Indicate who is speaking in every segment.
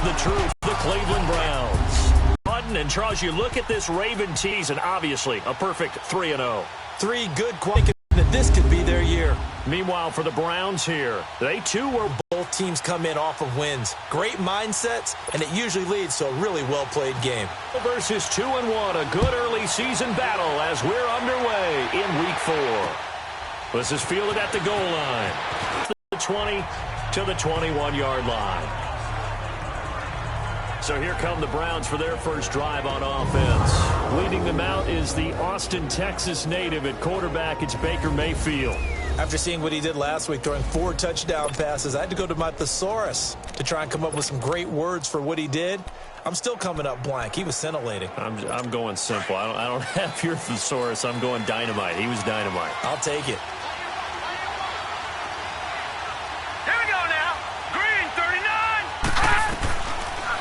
Speaker 1: the truth, the Cleveland Browns. And Charles, you look at this Raven tease, and obviously a perfect 3-0.
Speaker 2: Three good qualities that this could be their year.
Speaker 1: Meanwhile, for the Browns here, they too were.
Speaker 2: Both teams come in off of wins. Great mindsets, and it usually leads to a really well-played game.
Speaker 1: Versus 2-1, a good early season battle as we're underway in Week 4. This is fielded at the goal line. The 20 to the 21-yard line. So here come the Browns for their first drive on offense. Leading them out is the Austin, Texas native at quarterback. It's Baker Mayfield.
Speaker 2: After seeing what he did last week, throwing 4 touchdown passes, I had to go to my thesaurus to try and come up with some great words for what he did. I'm still coming up blank. He was scintillating.
Speaker 1: I'm going simple. I don't have your thesaurus. I'm going dynamite. He was dynamite.
Speaker 2: I'll take it.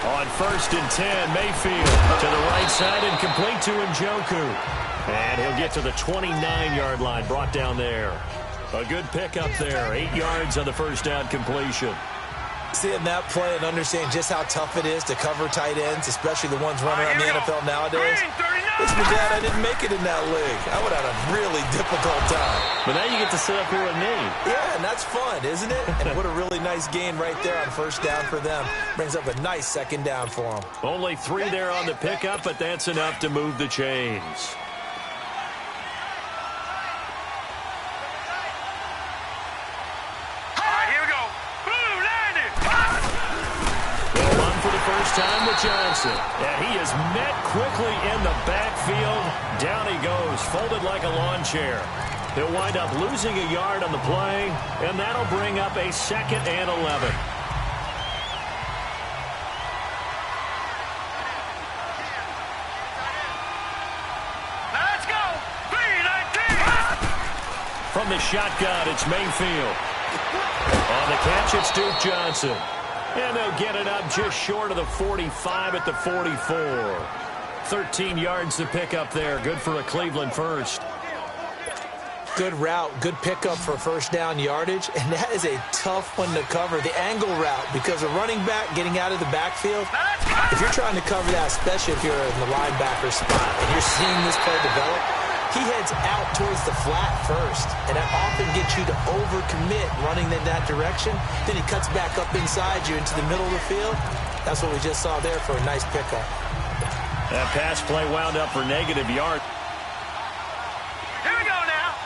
Speaker 1: On 1st and 10, Mayfield to the right side and complete to Njoku. And he'll get to the 29-yard line, brought down there. A good pickup there, 8 yards on the first down completion.
Speaker 2: Seeing that play and understanding just how tough it is to cover tight ends, especially the ones running around the NFL nowadays. It's my dad, I didn't make it in that league. I would have had a really difficult time.
Speaker 1: But now you get to sit up here with me.
Speaker 2: Yeah, and that's fun, isn't it? And what a really nice gain right there on first down for them. Brings up a nice second down for them.
Speaker 1: Only 3 there on the pickup, but that's enough to move the chains. Time with Johnson. And he is met quickly in the backfield. Down he goes, folded like a lawn chair. He'll wind up losing a yard on the play, and that'll bring up a 2nd and 11. Let's go! From the shotgun, it's Mayfield. On the catch, it's Duke Johnson. And they'll get it up just short of the 45 at the 44. 13 yards to pick up there. Good for a Cleveland first.
Speaker 2: Good route, good pickup for first down yardage. And that is a tough one to cover, the angle route, because a running back getting out of the backfield, if you're trying to cover that, especially if you're in the linebacker spot, and you're seeing this play develop, he heads out towards the flat first, and that often gets you to overcommit running in that direction. Then he cuts back up inside you into the middle of the field. That's what we just saw there for a nice pickup.
Speaker 1: That pass play wound up for negative yard. Here we go now.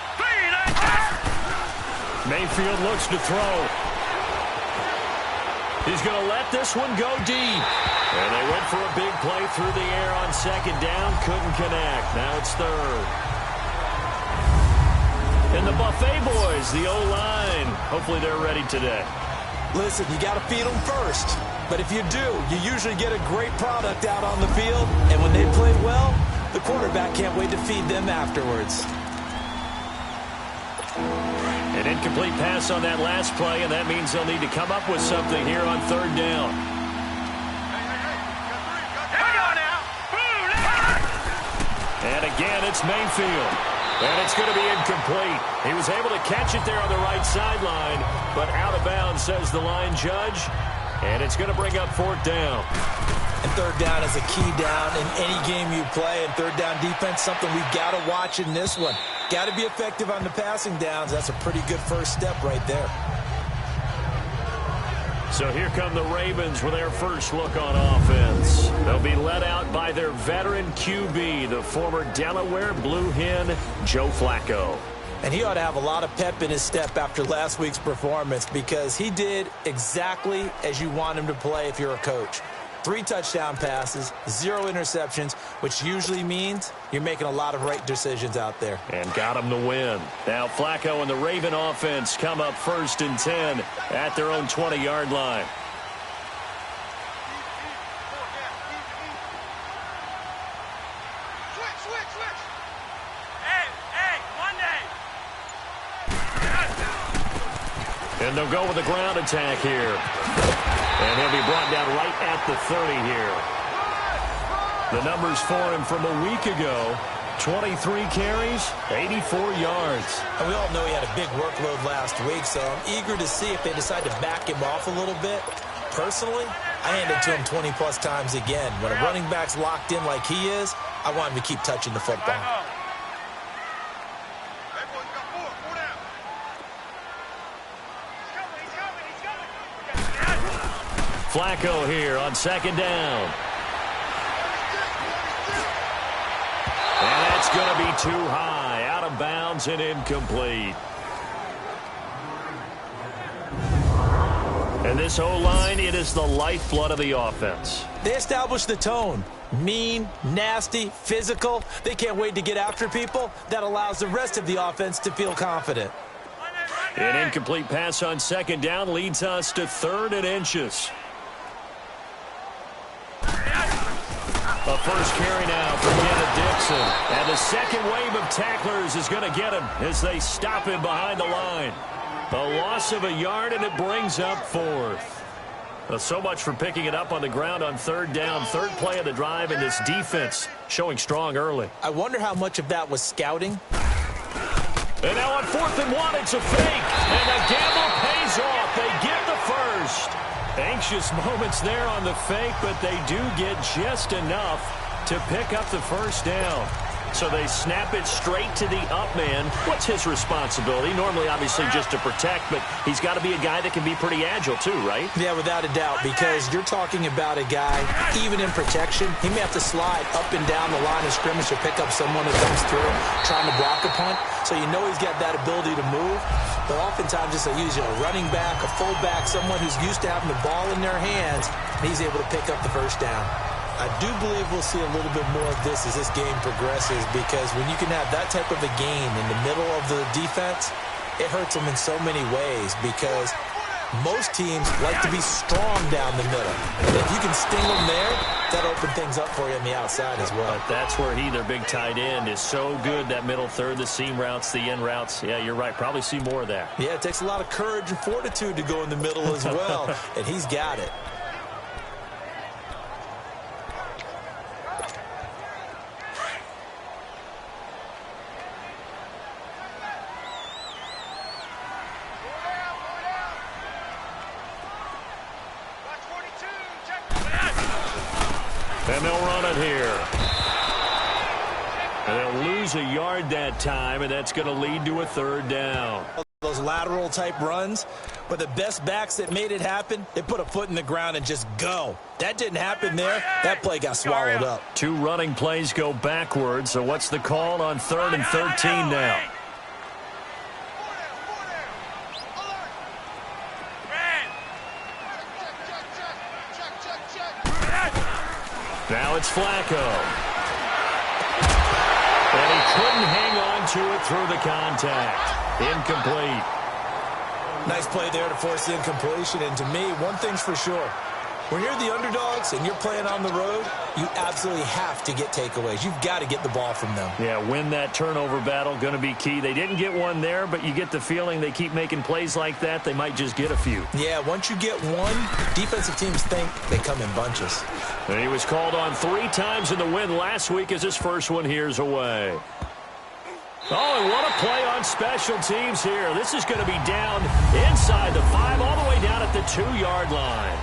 Speaker 1: Mayfield looks to throw. He's going to let this one go deep. And they went for a big play through the air on 2nd down. Couldn't connect. Now it's 3rd. And the Buffet boys, the O-line, hopefully they're ready today.
Speaker 2: Listen, you got to feed them first. But if you do, you usually get a great product out on the field. And when they play well, the quarterback can't wait to feed them afterwards.
Speaker 1: An incomplete pass on that last play, and that means they'll need to come up with something here on 3rd down. And again, it's Mayfield. And it's going to be incomplete. He was able to catch it there on the right sideline, but out of bounds, says the line judge. And it's going to bring up 4th down.
Speaker 2: And 3rd down is a key down in any game you play. And 3rd down defense, something we've got to watch in this one. Got to be effective on the passing downs. That's a pretty good first step right there.
Speaker 1: So here come the Ravens with their first look on offense. They'll be led out by their veteran QB, the former Delaware Blue Hen, Joe Flacco.
Speaker 2: And he ought to have a lot of pep in his step after last week's performance, because he did exactly as you want him to play if you're a coach. 3 touchdown passes, 0 interceptions, which usually means you're making a lot of right decisions out there.
Speaker 1: And got him to win. Now Flacco and the Raven offense come up 1st and 10 at their own 20-yard line. Switch. Hey, one day. And they'll go with the ground attack here. And he'll be brought down right at the 30 here. The numbers for him from a week ago, 23 carries, 84 yards.
Speaker 2: And we all know he had a big workload last week, so I'm eager to see if they decide to back him off a little bit. Personally, I hand it to him 20-plus times again. When a running back's locked in like he is, I want him to keep touching the football.
Speaker 1: Flacco here on second down. And that's going to be too high, out of bounds and incomplete. And this O-line, it is the lifeblood of the offense.
Speaker 2: They establish the tone. Mean, nasty, physical. They can't wait to get after people. That allows the rest of the offense to feel confident.
Speaker 1: An incomplete pass on second down leads us to 3rd and inches. A first carry now for Kenneth Dixon. And the second wave of tacklers is going to get him as they stop him behind the line. A loss of a yard, and it brings up 4th. Well, so much for picking it up on the ground on 3rd down. 3rd play of the drive, and this defense showing strong early.
Speaker 2: I wonder how much of that was scouting.
Speaker 1: And now on 4th and 1, it's a fake. And the gamble pays off. They get the first. Anxious moments there on the fake, but they do get just enough to pick up the first down. So they snap it straight to the up man. What's his responsibility? Normally, obviously, just to protect, but he's got to be a guy that can be pretty agile too, right?
Speaker 2: Yeah, without a doubt, because you're talking about a guy, even in protection, he may have to slide up and down the line of scrimmage to pick up someone who comes through trying to block a punt. So you know he's got that ability to move. But oftentimes, just a running back, a fullback, someone who's used to having the ball in their hands, and he's able to pick up the first down. I do believe we'll see a little bit more of this as this game progresses, because when you can have that type of a game in the middle of the defense, it hurts them in so many ways, because most teams like to be strong down the middle. And if you can sting them there, that'll open things up for you on the outside as well.
Speaker 1: But that's where their big tight end, is so good, that middle third, the seam routes, the in routes. Yeah, you're right. Probably see more of that.
Speaker 2: Yeah, it takes a lot of courage and fortitude to go in the middle as well, and he's got it.
Speaker 1: And they'll run it here. And they'll lose a yard that time, and that's going to lead to a 3rd down.
Speaker 2: Those lateral type runs, but the best backs that made it happen, they put a foot in the ground and just go. That didn't happen there. That play got swallowed up.
Speaker 1: 2 running plays go backwards. So what's the call on 3rd and 13 now? Now it's Flacco. And he couldn't hang on to it through the contact. Incomplete.
Speaker 2: Nice play there to force the incompletion. And to me, one thing's for sure. When you're the underdogs and you're playing on the road, you absolutely have to get takeaways. You've got to get the ball from them.
Speaker 1: Yeah, win that turnover battle, going to be key. They didn't get one there, but you get the feeling they keep making plays like that, they might just get a few.
Speaker 2: Yeah, once you get one, defensive teams think they come in bunches.
Speaker 1: And he was called on 3 times in the win last week as his first one here's away. Oh, and what a play on special teams here. This is going to be down inside the 5, all the way down at the 2-yard line.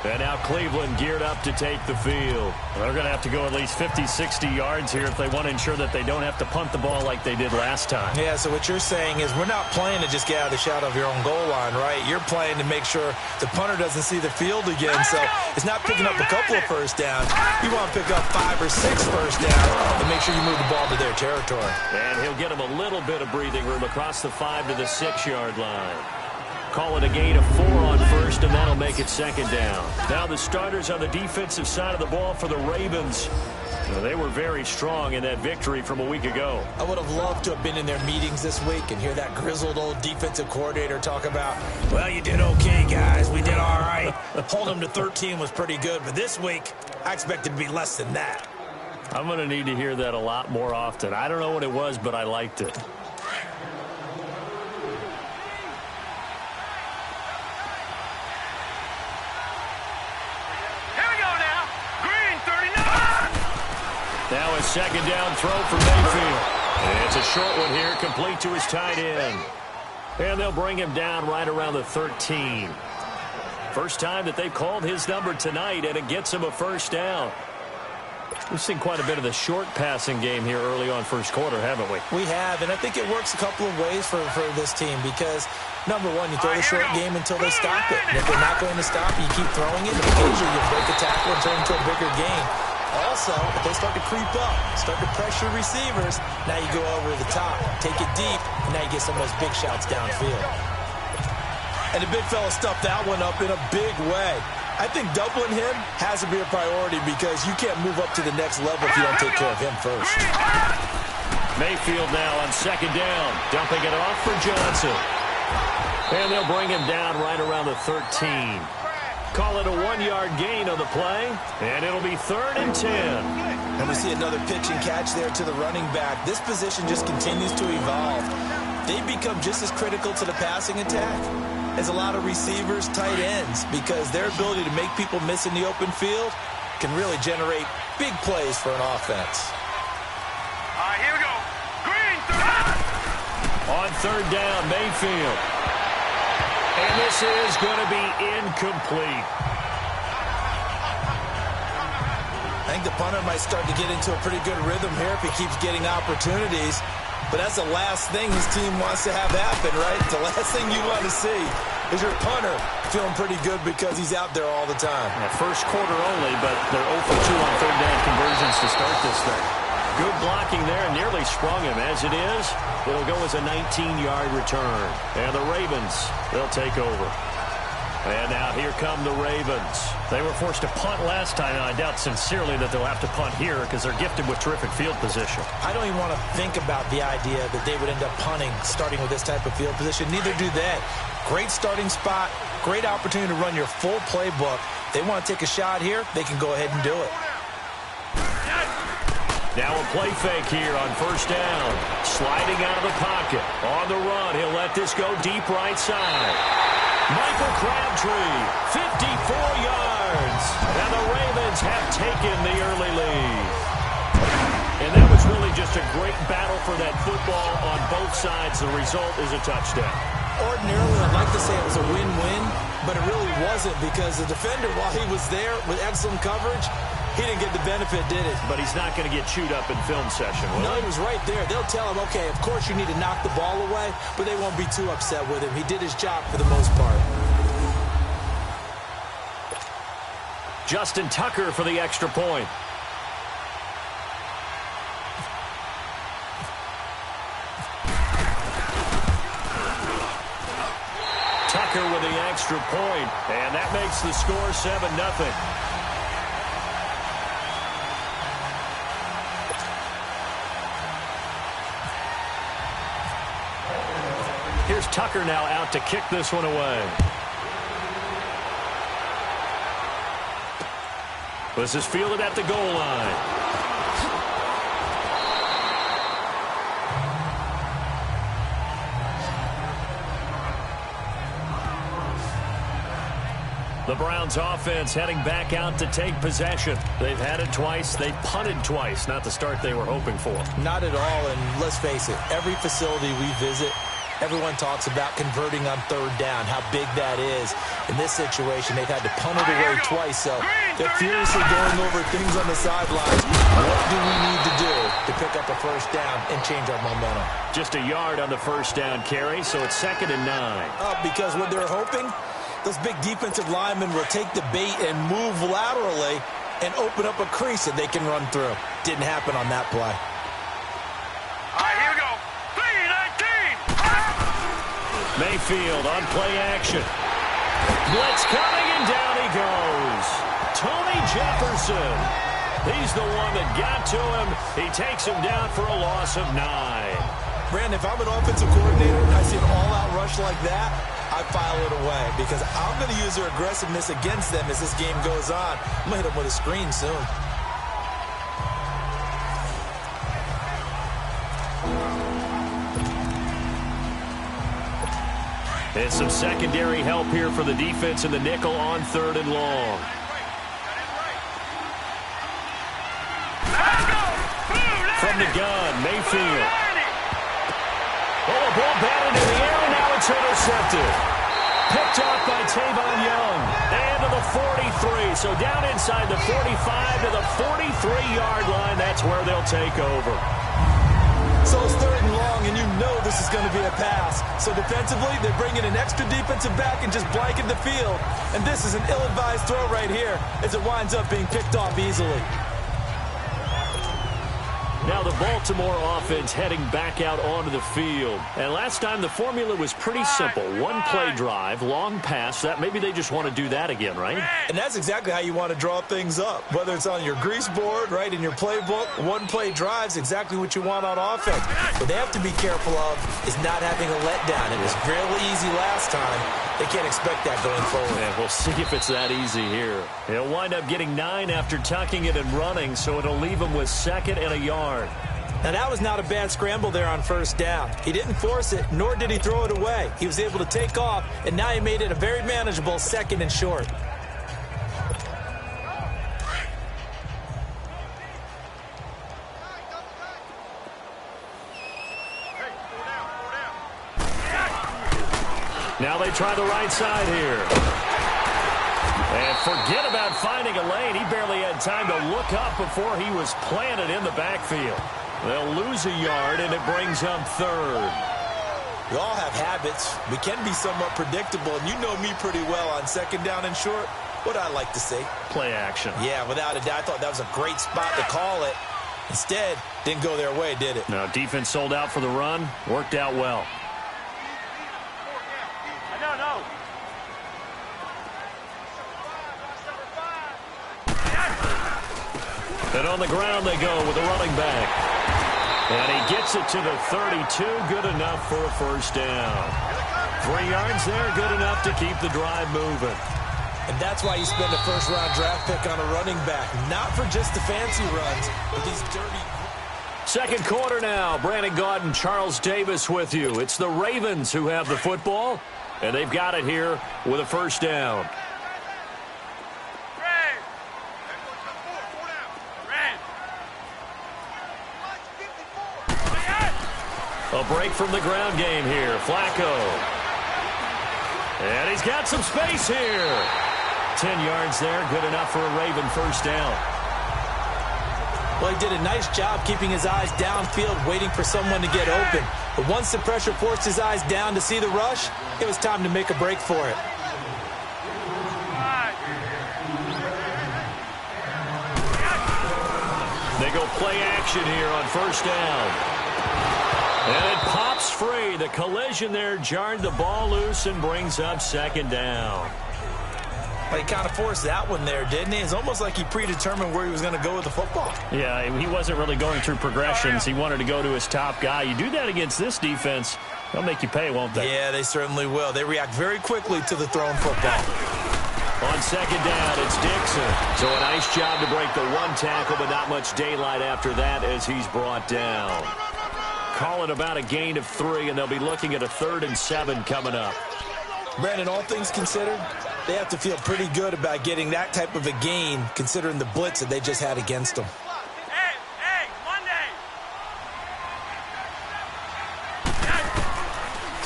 Speaker 1: And now Cleveland geared up to take the field. They're going to have to go at least 50, 60 yards here if they want to ensure that they don't have to punt the ball like they did last time.
Speaker 2: Yeah, so what you're saying is we're not playing to just get out of the shadow of your own goal line, right? You're playing to make sure the punter doesn't see the field again. So it's not picking up a couple of first downs. You want to pick up 5 or 6 first downs and make sure you move the ball to their territory.
Speaker 1: And he'll get them a little bit of breathing room across the 5 to the 6-yard line. Call it a gain of 4 on first, and that'll make it 2nd down. Now the starters on the defensive side of the ball for the Ravens. They were very strong in that victory from a week ago.
Speaker 2: I would have loved to have been in their meetings this week and hear that grizzled old defensive coordinator talk about, well, you did okay, guys. We did all right. Holding them to 13 was pretty good, but this week, I expected to be less than that.
Speaker 1: I'm going to need to hear that a lot more often. I don't know what it was, but I liked it. Now a 2nd down throw for Mayfield. And it's a short one here, complete to his tight end. And they'll bring him down right around the 13. First time that they've called his number tonight, and it gets him a first down. We've seen quite a bit of the short passing game here early on first quarter, haven't we?
Speaker 2: We have, and I think it works a couple of ways for this team because, number one, you throw the short game until they stop it. And if they're not going to stop it, you keep throwing it, and occasionally you break a tackle and turn it into a bigger game. Also, if they start to creep up, start to pressure receivers, now you go over the top, take it deep, and now you get some of those big shots downfield. And the big fella stuffed that one up in a big way. I think doubling him has to be a priority because you can't move up to the next level if you don't take care of him first.
Speaker 1: Mayfield now on second down, dumping it off for Johnson. And they'll bring him down right around the 13. Call it a 1-yard gain on the play, and it'll be 3rd and 10.
Speaker 2: And we see another pitch and catch there to the running back. This position just continues to evolve. They become just as critical to the passing attack as a lot of receivers, tight ends, because their ability to make people miss in the open field can really generate big plays for an offense.
Speaker 3: All right, here we go. Green,
Speaker 1: on 3rd down, Mayfield. And this is going to be incomplete.
Speaker 2: I think the punter might start to get into a pretty good rhythm here if he keeps getting opportunities. But that's the last thing his team wants to have happen, right? The last thing you want to see is your punter feeling pretty good because he's out there all the time.
Speaker 1: Yeah, first quarter only, but they're 0 for 2 on 3rd down conversions to start this thing. Good blocking there, nearly sprung him. As it is, it'll go as a 19-yard return. And the Ravens, they'll take over. And now here come the Ravens. They were forced to punt last time, and I doubt sincerely that they'll have to punt here because they're gifted with terrific field position.
Speaker 2: I don't even want to think about the idea that they would end up punting starting with this type of field position. Neither do they. Great starting spot, great opportunity to run your full playbook. They want to take a shot here, they can go ahead and do it.
Speaker 1: Now a play fake here on 1st down. Sliding out of the pocket. On the run, he'll let this go deep right side. Michael Crabtree, 54 yards. And the Ravens have taken the early lead. And that was really just a great battle for that football on both sides. The result is a touchdown.
Speaker 2: Ordinarily, I'd like to say it was a win-win, but it really wasn't because the defender, while he was there with excellent coverage, he didn't get the benefit, did it?
Speaker 1: But he's not going to get chewed up in film session, will
Speaker 2: No, he was right there. They'll tell him, okay, of course you need to knock the ball away, but they won't be too upset with him. He did his job for the most part.
Speaker 1: Justin Tucker for the extra point. Tucker with the extra point, and that makes the score 7-0. Here's Tucker now out to kick this one away. This is fielded at the goal line. The Browns offense heading back out to take possession. They've had it twice. They've punted twice. Not the start they were hoping for.
Speaker 2: Not at all, and let's face it, every facility we visit, everyone talks about converting on 3rd down, how big that is. In this situation, they've had to punt it away twice, so they're furiously going over things on the sidelines. What do we need to do to pick up a 1st down and change our momentum?
Speaker 1: Just a yard on the 1st down carry, so it's 2nd and 9.
Speaker 2: Because what they're hoping, those big defensive linemen will take the bait and move laterally and open up a crease that they can run through. Didn't happen on that play.
Speaker 3: All right, here we go. 3-19.
Speaker 1: Mayfield on play action. Blitz coming, and down he goes. Tony Jefferson. He's the one that got to him. He takes him down for a loss of 9.
Speaker 2: Brandon, if I'm an offensive coordinator and I see an all-out rush like that, I file it away because I'm going to use their aggressiveness against them as this game goes on. I'm going to hit them with a screen soon.
Speaker 1: And some secondary help here for the defense in the nickel on 3rd and long. From the gun, Mayfield. Oh, a ball batted in the air, and now it's intercepted. Picked off by Tavon Young. And to the 43. So down inside the 45 to the 43-yard line. That's where they'll take over.
Speaker 2: So it's 3rd and long, and you know this is going to be a pass. So defensively, they bring in an extra defensive back and just blanket the field. And this is an ill-advised throw right here as it winds up being picked off easily.
Speaker 1: Now the Baltimore offense heading back out onto the field. And last time the formula was pretty simple. One play drive, long pass. That maybe they just want to do that again, right?
Speaker 2: And that's exactly how you want to draw things up. Whether it's on your grease board, right, in your playbook, one play drive is exactly what you want on offense. What they have to be careful of is not having a letdown. It was really easy last time. They can't expect that going forward.
Speaker 1: Yeah, we'll see if it's that easy here. He'll wind up getting 9 after tucking it and running, so it'll leave him with 2nd and a yard.
Speaker 2: Now, that was not a bad scramble there on 1st down. He didn't force it, nor did he throw it away. He was able to take off, and now he made it a very manageable 2nd and short.
Speaker 1: Now they try the right side here. And forget about finding a lane. He barely had time to look up before he was planted in the backfield. They'll lose a yard, and it brings up 3rd.
Speaker 2: We all have habits. We can be somewhat predictable, and you know me pretty well on 2nd down and short. What I like to say?
Speaker 1: Play action.
Speaker 2: Yeah, without a doubt. I thought that was a great spot to call it. Instead, didn't go their way, did it?
Speaker 1: No, defense sold out for the run. Worked out well. And on the ground they go with the running back. And he gets it to the 32. Good enough for a 1st down. 3 yards there, good enough to keep the drive moving.
Speaker 2: And that's why you spend a 1st-round draft pick on a running back. Not for just the fancy runs, but these dirty...
Speaker 1: 2nd quarter now. Brandon Gaudin and Charles Davis with you. It's the Ravens who have the football, and they've got it here with a 1st down. A break from the ground game here. Flacco. And he's got some space here. 10 yards there. Good enough for a Raven 1st down.
Speaker 2: Well, he did a nice job keeping his eyes downfield, waiting for someone to get open. But once the pressure forced his eyes down to see the rush, it was time to make a break for it.
Speaker 1: They go play action here on 1st down. And it pops free. The collision there jarred the ball loose and brings up 2nd down.
Speaker 2: Well, he kind of forced that one there, didn't he? It's almost like he predetermined where he was going to go with the football.
Speaker 1: Yeah, he wasn't really going through progressions. He wanted to go to his top guy. You do that against this defense, they'll make you pay, won't they?
Speaker 2: Yeah, they certainly will. They react very quickly to the thrown football.
Speaker 1: On 2nd down, it's Dixon. So a nice job to break the 1 tackle, but not much daylight after that as he's brought down. Call it about a gain of 3, and they'll be looking at a 3rd and 7 coming up.
Speaker 2: Brandon, all things considered, they have to feel pretty good about getting that type of a gain, considering the blitz that they just had against them.
Speaker 3: Hey, Monday.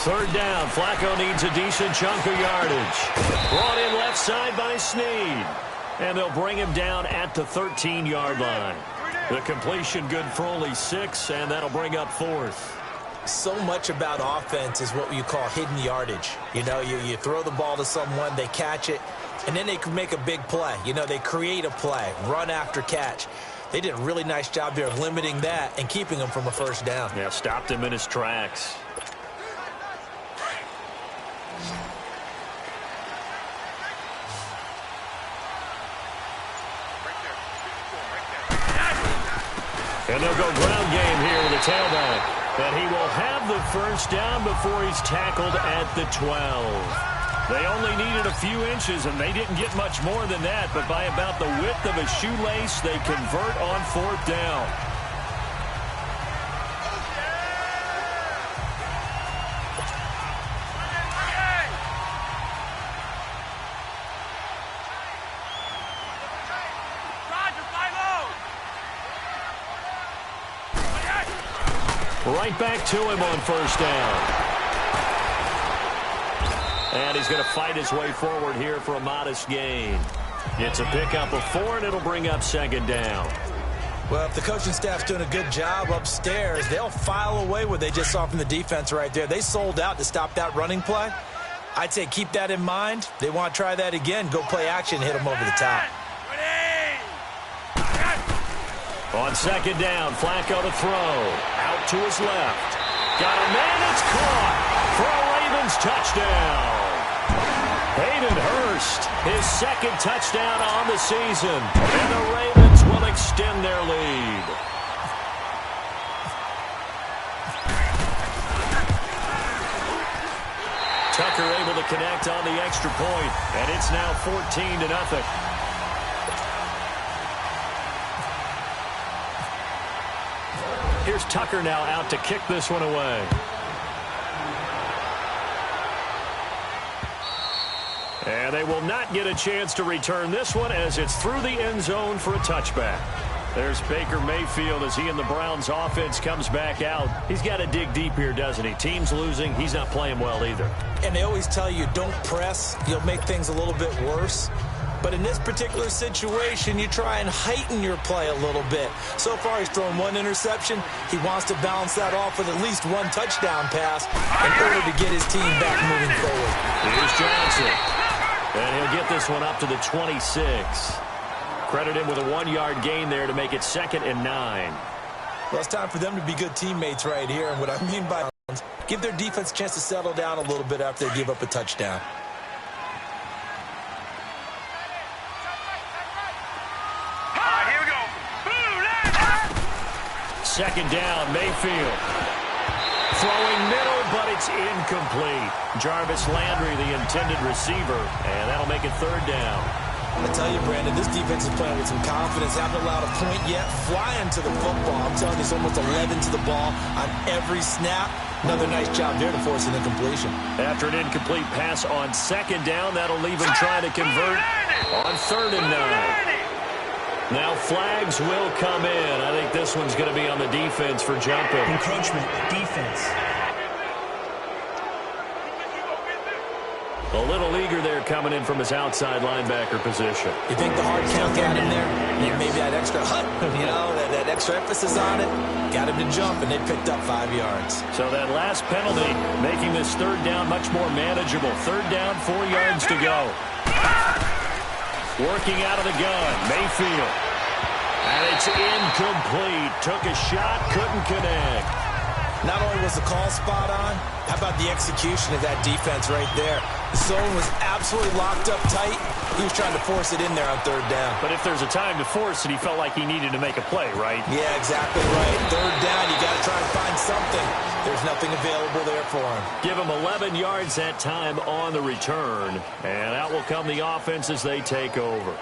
Speaker 1: 3rd down. Flacco needs a decent chunk of yardage. Brought in left side by Snead. And they'll bring him down at the 13-yard line. The completion good for only 6, and that'll bring up 4th.
Speaker 2: So much about offense is what you call hidden yardage. You know, you throw the ball to someone, they catch it, and then they can make a big play. You know, they create a play, run after catch. They did a really nice job there of limiting that and keeping him from a 1st down.
Speaker 1: Yeah, stopped him in his tracks. And they'll go ground game here with a tailback. And he will have the 1st down before he's tackled at the 12. They only needed a few inches, and they didn't get much more than that. But by about the width of a shoelace, they convert on 4th down. Right back to him on 1st down. And he's going to fight his way forward here for a modest gain. It's a pickup of 4, and it'll bring up second down.
Speaker 2: Well, if the coaching staff's doing a good job upstairs, they'll file away what they just saw from the defense right there. They sold out to stop that running play. I'd say keep that in mind. They want to try that again. Go play action, hit them over the top.
Speaker 1: On second down, Flacco to throw. Out to his left. Got a man that's caught for a Ravens touchdown. Hayden Hurst, his second touchdown on the season. And the Ravens will extend their lead. Tucker able to connect on the extra point, and it's now 14-0. Here's Tucker now out to kick this one away. And they will not get a chance to return this one as it's through the end zone for a touchback. There's Baker Mayfield as he and the Browns offense comes back out. He's got to dig deep here, doesn't he? Team's losing. He's not playing well either.
Speaker 2: And they always tell you don't press. You'll make things a little bit worse. But in this particular situation, you try and heighten your play a little bit. So far, he's thrown 1 interception. He wants to balance that off with at least 1 touchdown pass in order to get his team back moving forward.
Speaker 1: Here's Johnson. And he'll get this one up to the 26. Credit him with a 1-yard gain there to make it 2nd and 9.
Speaker 2: Well, it's time for them to be good teammates right here. And what I mean by give their defense a chance to settle down a little bit after they give up a touchdown.
Speaker 1: Second down, Mayfield. Throwing middle, but it's incomplete. Jarvis Landry, the intended receiver, and that'll make it 3rd down.
Speaker 2: I tell you, Brandon, this defense is playing with some confidence. Haven't allowed a point yet. Flying to the football. I'm telling you, it's almost 11 to the ball on every snap. Another nice job there to force an incompletion.
Speaker 1: After an incomplete pass on 2nd down, that'll leave him trying to convert on 3rd and 9. Now flags will come in. I think this one's going to be on the defense for jumping.
Speaker 4: Encroachment, defense.
Speaker 1: A little eager there coming in from his outside linebacker position.
Speaker 2: You think the hard count got him there? Yeah, maybe that extra that extra emphasis on it got him to jump, and they picked up 5 yards.
Speaker 1: So that last penalty making this 3rd down much more manageable. 3rd down, 4 yards to go. Working out of the gun, Mayfield. And it's incomplete. Took a shot, couldn't connect.
Speaker 2: Not only was the call spot on, how about the execution of that defense right there? The zone was absolutely locked up tight. He was trying to force it in there on 3rd down.
Speaker 1: But if there's a time to force it, he felt like he needed to make a play, right?
Speaker 2: Yeah, exactly right. 3rd down, you got to try and find something. There's nothing available there for him.
Speaker 1: Give him 11 yards that time on the return. And out will come the offense as they take over.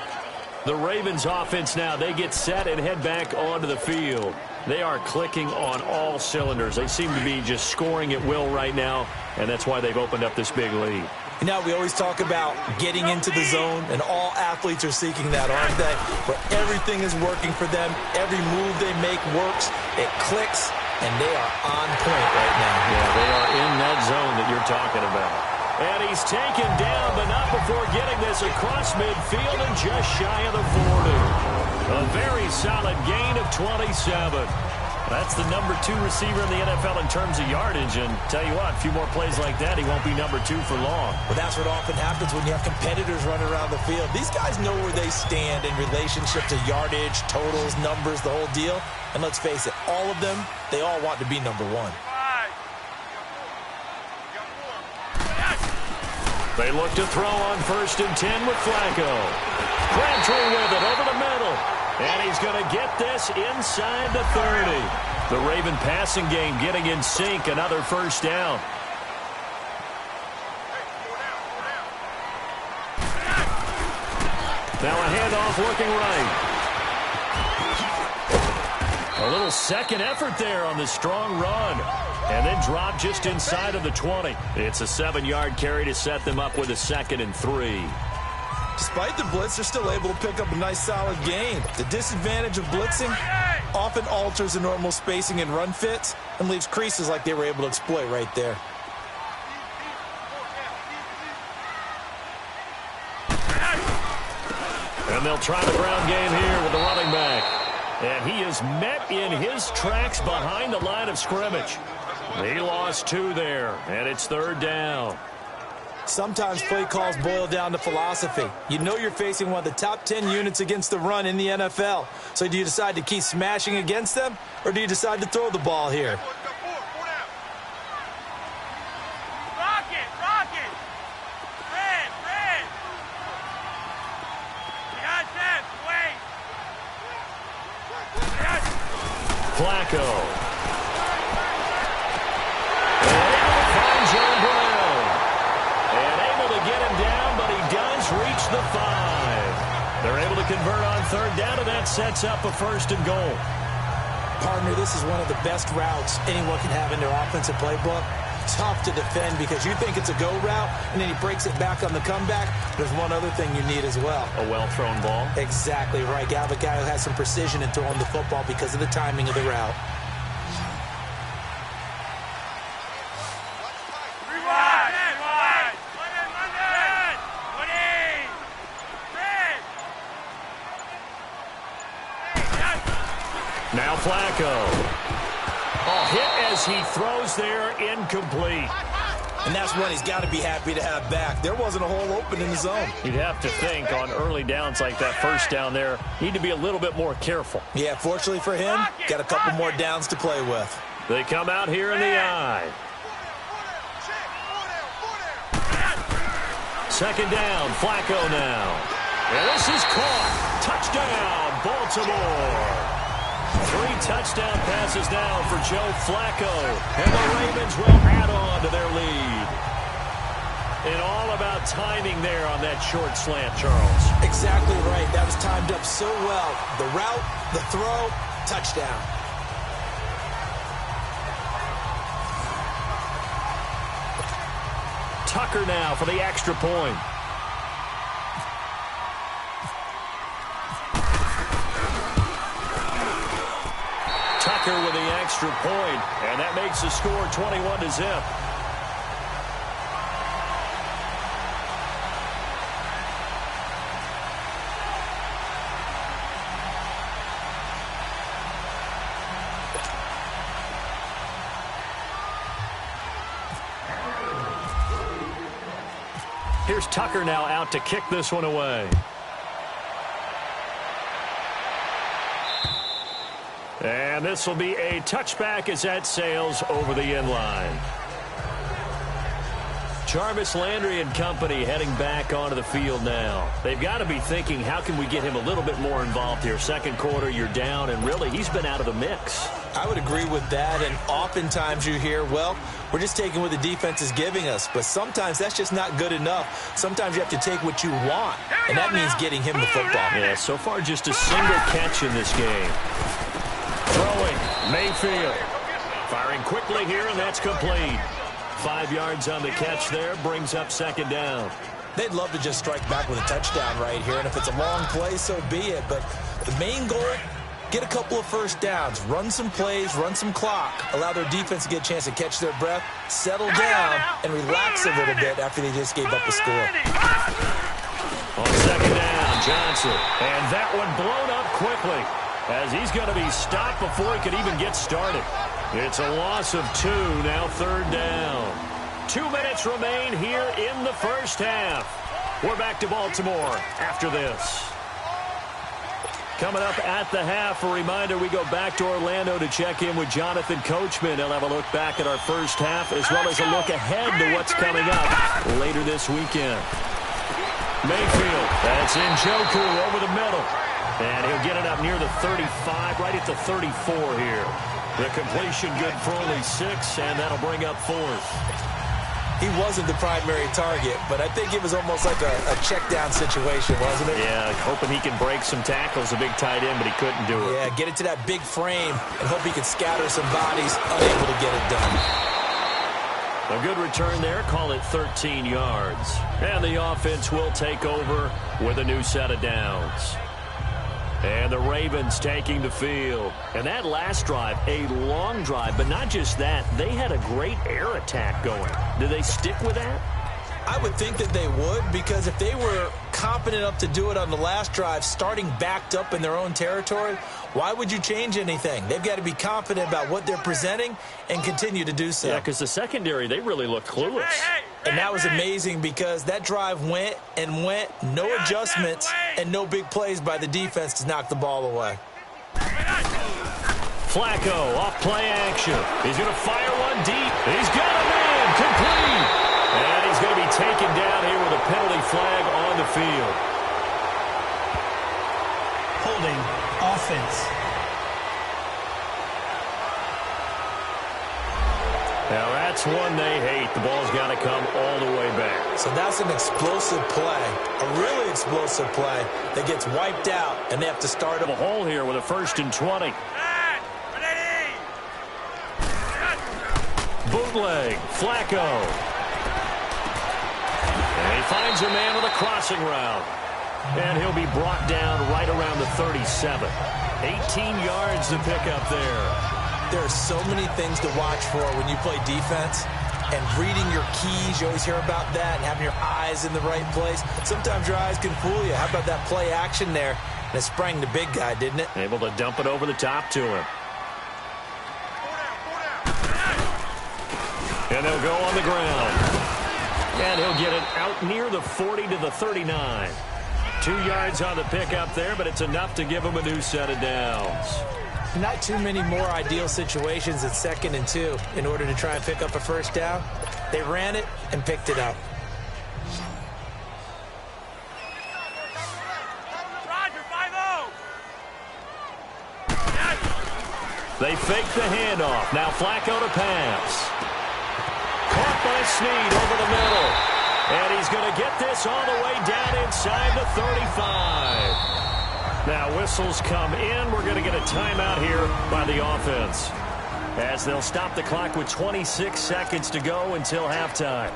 Speaker 1: The Ravens offense now, they get set and head back onto the field. They are clicking on all cylinders. They seem to be just scoring at will right now, and that's why they've opened up this big lead.
Speaker 2: You know, we always talk about getting into the zone, and all athletes are seeking that, aren't they? Where everything is working for them. Every move they make works. It clicks, and they are on point right now.
Speaker 1: Yeah, they are in that zone that you're talking about. And he's taken down, but not before getting this across midfield and just shy of the 40. A very solid gain of 27. That's the number 2 receiver in the NFL in terms of yardage. And tell you what, a few more plays like that, he won't be number 2 for long.
Speaker 2: Well, that's what often happens when you have competitors running around the field. These guys know where they stand in relationship to yardage, totals, numbers, the whole deal. And let's face it, all of them, they all want to be number 1.
Speaker 1: They look to throw on 1st and 10 with Flacco. Crabtree with it over the middle. And he's going to get this inside the 30. The Raven passing game getting in sync. Another 1st down. Now a handoff looking right. A little second effort there on the strong run. And then drop just inside of the 20. It's a 7-yard carry to set them up with a 2nd and 3.
Speaker 2: Despite the blitz, they're still able to pick up a nice, solid gain. The disadvantage of blitzing often alters the normal spacing and run fits and leaves creases like they were able to exploit right there.
Speaker 1: And they'll try the ground game here with the running back. And he is met in his tracks behind the line of scrimmage. He lost 2 there, and it's 3rd down.
Speaker 2: Sometimes play calls boil down to philosophy. You know you're facing one of the top 10 units against the run in the NFL. So do you decide to keep smashing against them, or do you decide to throw the ball here?
Speaker 3: Rocket! Rocket! Red! Red! You got that! Wait!
Speaker 1: Flacco. John Brown. And able to get him down, but he does reach the 5. They're able to convert on 3rd down, and that sets up a 1st and goal.
Speaker 2: Partner, this is one of the best routes anyone can have in their offensive playbook. Tough to defend because you think it's a go route, and then he breaks it back on the comeback. There's one other thing you need as well.
Speaker 1: A well-thrown ball.
Speaker 2: Exactly right. You have a guy who has some precision in throwing the football because of the timing of the route.
Speaker 1: Now Flacco. Oh, hit as he throws there, incomplete.
Speaker 2: And that's one he's got to be happy to have back. There wasn't a hole open in the zone.
Speaker 1: You'd have to think on early downs like that, 1st down there, need to be a little bit more careful.
Speaker 2: Yeah, fortunately for him, got a couple more downs to play with.
Speaker 1: They come out here in the eye. 2nd down, Flacco now. And this is caught. Touchdown, Baltimore. 3 touchdown passes now for Joe Flacco. And the Ravens will add on to their lead. And all about timing there on that short slant, Charles.
Speaker 2: Exactly right. That was timed up so well. The route, the throw, touchdown.
Speaker 1: Tucker now for the extra point. Tucker with the extra point, and that makes the score 21-0. Here's Tucker now out to kick this one away. And this will be a touchback as that sails over the end line. Jarvis Landry and company heading back onto the field now. They've got to be thinking, how can we get him a little bit more involved here? 2nd quarter, you're down, and really, he's been out of the mix.
Speaker 2: I would agree with that, and oftentimes you hear, well, we're just taking what the defense is giving us, but sometimes that's just not good enough. Sometimes you have to take what you want, and that means getting him the football.
Speaker 1: Yeah, so far just a single catch in this game. Throwing, Mayfield. Firing quickly here, and that's complete. 5 yards on the catch there, brings up 2nd down.
Speaker 2: They'd love to just strike back with a touchdown right here, and if it's a long play, so be it. But the main goal, get a couple of 1st downs, run some plays, run some clock, allow their defense to get a chance to catch their breath, settle down, and relax a little bit after they just gave up the score.
Speaker 1: On 2nd down, Johnson. And that one blown up quickly as he's going to be stopped before he could even get started. It's a loss of 2, now 3rd down. 2 minutes remain here in the 1st half. We're back to Baltimore after this. Coming up at the half, a reminder, we go back to Orlando to check in with Jonathan Coachman. He'll have a look back at our 1st half as well as a look ahead to what's coming up later this weekend. Mayfield, that's Njoku over the middle. And he'll get it up near the 35, right at the 34 here. The completion good for only 6, and that'll bring up 4th.
Speaker 2: He wasn't the primary target, but I think it was almost like a check down situation, wasn't it?
Speaker 1: Yeah, hoping he can break some tackles, a big tight end, but he couldn't do it.
Speaker 2: Yeah, get it to that big frame and hope he can scatter some bodies, unable to get it done.
Speaker 1: A good return there, call it 13 yards. And the offense will take over with a new set of downs. And the Ravens taking the field. And that last drive, a long drive, but not just that. They had a great air attack going. Do they stick with that?
Speaker 2: I would think that they would, because if they were competent enough to do it on the last drive, starting backed up in their own territory, why would you change anything? They've got to be confident about what they're presenting and continue to do so.
Speaker 1: Yeah, because the secondary, they really looked clueless.
Speaker 2: And that was amazing because that drive went and went, no adjustments, and no big plays by the defense to knock the ball away.
Speaker 1: Flacco off play action. He's going to fire one deep. He's got a man complete. And he's going to be taken down here with a penalty flag on the field.
Speaker 4: Holding offense.
Speaker 1: Now that's one they hate. The ball's got to come all the way back.
Speaker 2: So that's an explosive play, a really explosive play that gets wiped out, and they have to start
Speaker 1: A hole here with a 1st and 20. Bootleg, Flacco. And he finds a man with a crossing route. And he'll be brought down right around the 37. 18 yards to pick up there.
Speaker 2: There are so many things to watch for when you play defense. And reading your keys, you always hear about that, and having your eyes in the right place. Sometimes your eyes can fool you. How about that play action there? And it sprang the big guy, didn't it?
Speaker 1: Able to dump it over the top to him. And they'll go on the ground. And he'll get it out near the 40 to the 39. 2 yards on the pickup there, but it's enough to give him a new set of downs.
Speaker 2: Not too many more ideal situations at 2nd and 2 in order to try and pick up a first down. They ran it and picked it up.
Speaker 3: Roger, 5-0.
Speaker 1: They fake the handoff. Now Flacco to pass. Caught by Snead over the middle. And he's going to get this all the way down inside the 35. Now whistles come in. We're going to get a timeout here by the offense, as they'll stop the clock with 26 seconds to go until halftime.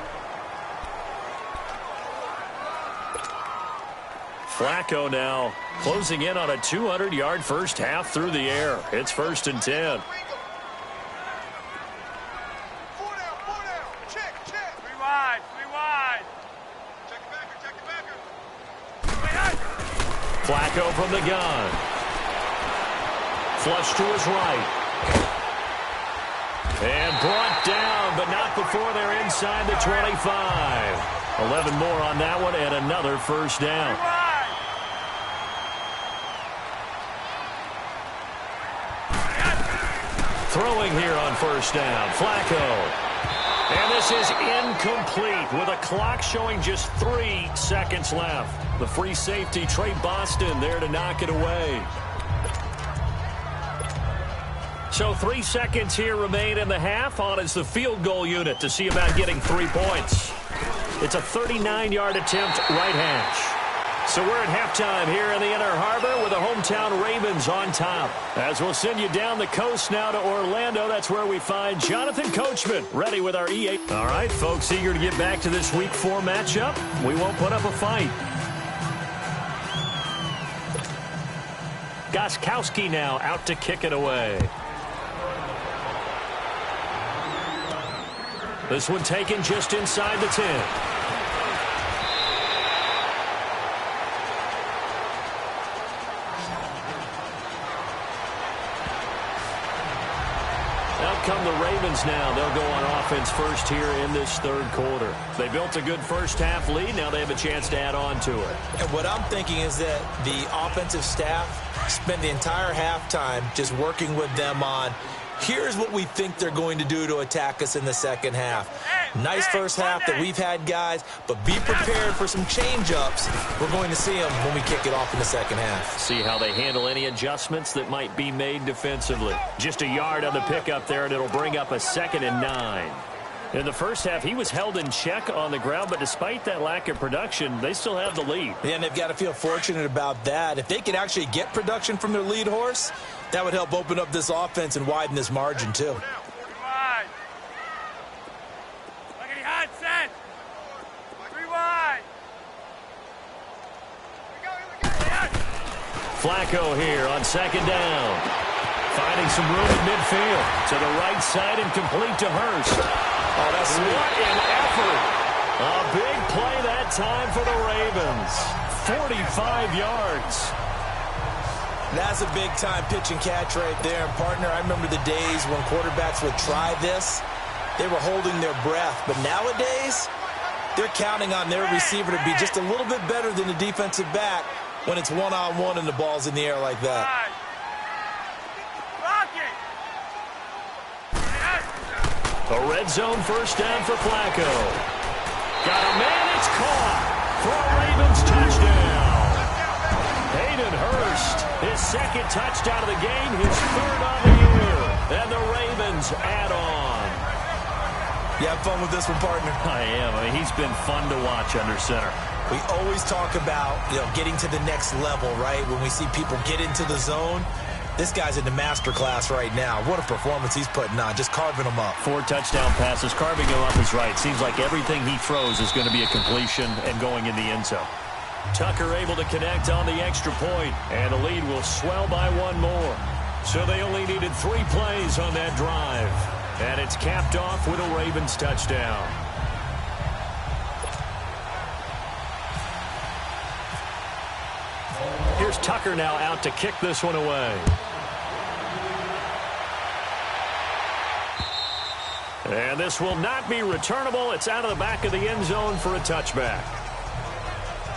Speaker 1: Flacco now closing in on a 200-yard first half through the air. It's 1st and 10. Flacco from the gun. Flush to his right. And brought down, but not before they're inside the 25. 11 more on that one, and another first down. Throwing here on first down. Flacco. And this is incomplete with a clock showing just 3 seconds left. The free safety, Trey Boston, there to knock it away. So 3 seconds here remain in the half. On is the field goal unit to see about getting 3 points. It's a 39-yard attempt, right hash. So we're at halftime here in the Inner Harbor with the hometown Ravens on top. As we'll send you down the coast now to Orlando. That's where we find Jonathan Coachman ready with our EA. All right, folks, eager to get back to this Week 4 matchup. We won't put up a fight. Gostkowski now out to kick it away. This one taken just inside the 10. Come the Ravens now. They'll go on offense first here in this 3rd quarter. They built a good first half lead. Now they have a chance to add on to it.
Speaker 2: And what I'm thinking is that the offensive staff spent the entire halftime just working with them on, here's what we think they're going to do to attack us in the second half. Nice first half that we've had, guys, but be prepared for some change-ups. We're going to see them when we kick it off in the second half.
Speaker 1: See how they handle any adjustments that might be made defensively. Just a yard on the pickup there, and it'll bring up a 2nd and 9. In the first half, he was held in check on the ground, but despite that lack of production, they still have the lead.
Speaker 2: Yeah, and they've got to feel fortunate about that. If they can actually get production from their lead horse, that would help open up this offense and widen this margin, too.
Speaker 1: Flacco here on 2nd down. Finding some room in midfield. To the right side and complete to Hurst. Oh, that's what an effort. A big play that time for the Ravens. 45 yards.
Speaker 2: That's a big-time pitch and catch right there. And, partner, I remember the days when quarterbacks would try this. They were holding their breath. But nowadays, they're counting on their receiver to be just a little bit better than the defensive back when it's one-on-one and the ball's in the air like that.
Speaker 1: A red zone first down for Flacco. Got a man, it's caught for a Ravens touchdown. Hayden Hurst, his second touchdown of the game, his third on the year. And the Ravens add on.
Speaker 2: You have fun with this one, partner?
Speaker 1: I am. I mean, he's been fun to watch under center.
Speaker 2: We always talk about, getting to the next level, right? When we see people get into the zone, this guy's in the master class right now. What a performance he's putting on, just carving them up.
Speaker 1: 4 touchdown passes. Carving him up is right. Seems like everything he throws is going to be a completion and going in the end zone. Tucker able to connect on the extra point, and the lead will swell by one more. So they only needed 3 plays on that drive. And it's capped off with a Ravens touchdown. Here's Tucker now out to kick this one away. And this will not be returnable. It's out of the back of the end zone for a touchback.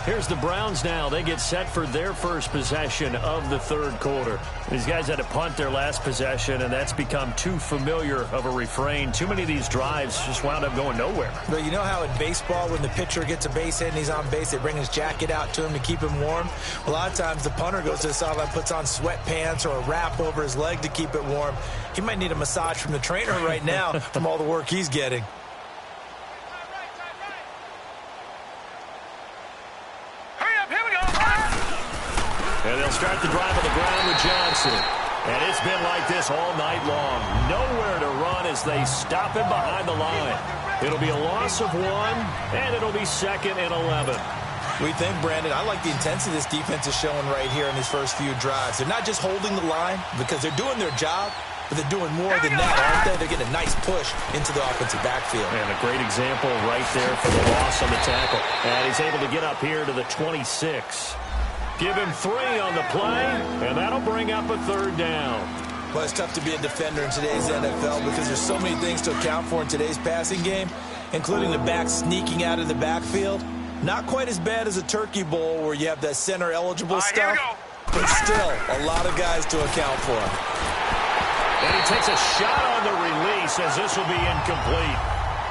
Speaker 1: Here's the Browns now. They get set for their first possession of the third quarter. These guys had to punt their last possession, and that's become too familiar of a refrain. Too many of these drives just wound up going nowhere.
Speaker 2: But you know how in baseball, when the pitcher gets a base hit and he's on base, they bring his jacket out to him to keep him warm? A lot of times the punter goes to the sideline, puts on sweatpants or a wrap over his leg to keep it warm. He might need a massage from the trainer right now from all the work he's getting.
Speaker 1: And they'll start the drive on the ground with Johnson. And it's been like this all night long. Nowhere to run as they stop him behind the line. It'll be a loss of 1, and it'll be 2nd and 11.
Speaker 2: We think, Brandon, I like the intensity this defense is showing right here in these first few drives. They're not just holding the line because they're doing their job, but they're doing more than that, aren't they? They're getting a nice push into the offensive backfield.
Speaker 1: And a great example right there for the loss on the tackle. And he's able to get up here to the 26. Give him 3 on the play, and that'll bring up a third down.
Speaker 2: Well, it's tough to be a defender in today's NFL because there's so many things to account for in today's passing game, including the back sneaking out of the backfield. Not quite as bad as a turkey bowl where you have that center-eligible stuff, but still a lot of guys to account for.
Speaker 1: And he takes a shot on the release as this will be incomplete.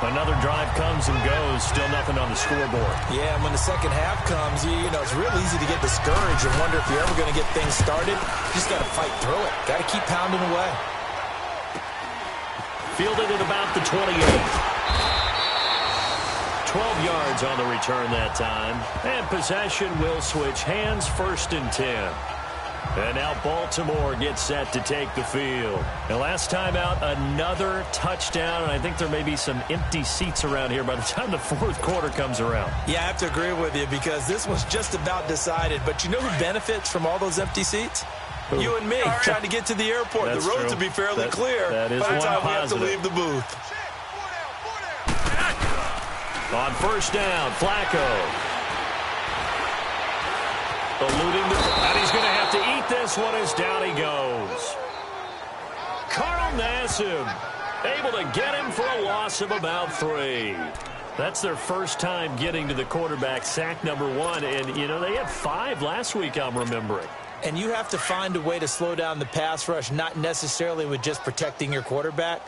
Speaker 1: Another drive comes and goes, still nothing on the scoreboard.
Speaker 2: Yeah, and when the second half comes, you know, it's real easy to get discouraged and wonder if you're ever going to get things started. You just got to fight through it. Got to keep pounding away.
Speaker 1: Fielded at about the 28. 12 yards on the return that time. And possession will switch hands, 1st and 10. And now Baltimore gets set to take the field. And last time out, another touchdown. And I think there may be some empty seats around here by the time the fourth quarter comes around.
Speaker 2: Yeah, I have to agree with you because this was just about decided. But you know who benefits from all those empty seats? Who? You and me, trying to get to the airport.
Speaker 1: That's
Speaker 2: the roads
Speaker 1: true.
Speaker 2: will be fairly clear
Speaker 1: that is
Speaker 2: by the time
Speaker 1: one
Speaker 2: we have to
Speaker 1: positive.
Speaker 2: leave the booth.
Speaker 1: On first down, Flacco. Eluding the... And he's going to have to eat this one as down he goes. Carl Nassib able to get him for a loss of about 3. That's their first time getting to the quarterback, sack number 1. And, you know, they had 5 last week, I'm remembering.
Speaker 2: And you have to find a way to slow down the pass rush, not necessarily with just protecting your quarterback,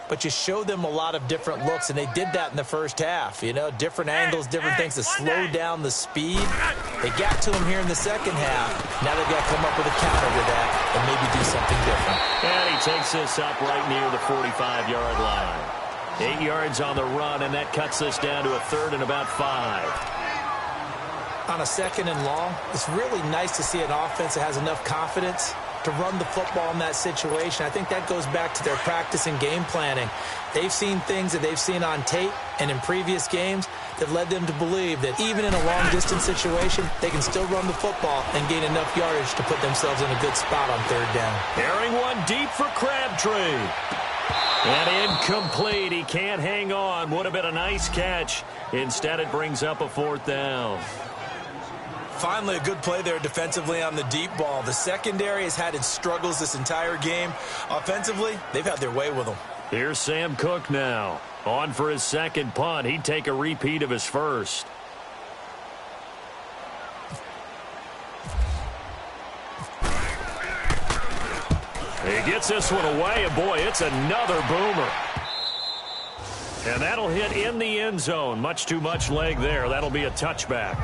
Speaker 2: but you show them a lot of different looks, and they did that in the first half. You know, different angles, different things to slow down the speed. They got to him here in the second half. Now they've got to come up with a counter to that and maybe do something different.
Speaker 1: And he takes this up right near the 45-yard line. 8 yards on the run, and that cuts this down to a 3rd and about 5.
Speaker 2: On a 2nd and long, it's really nice to see an offense that has enough confidence to run the football in that situation. I think that goes back to their practice and game planning. They've seen things that they've seen on tape and in previous games that led them to believe that even in a long-distance situation, they can still run the football and gain enough yardage to put themselves in a good spot on 3rd down.
Speaker 1: Airing one deep for Crabtree. And incomplete. He can't hang on. Would have been a nice catch. Instead, it brings up a 4th down.
Speaker 2: Finally, a good play there defensively on the deep ball. The secondary has had its struggles this entire game. Offensively, they've had their way with them.
Speaker 1: Here's Sam Cook now. On for his second punt. He'd take a repeat of his first. He gets this one away, and boy, it's another boomer. And that'll hit in the end zone. Much too much leg there. That'll be a touchback.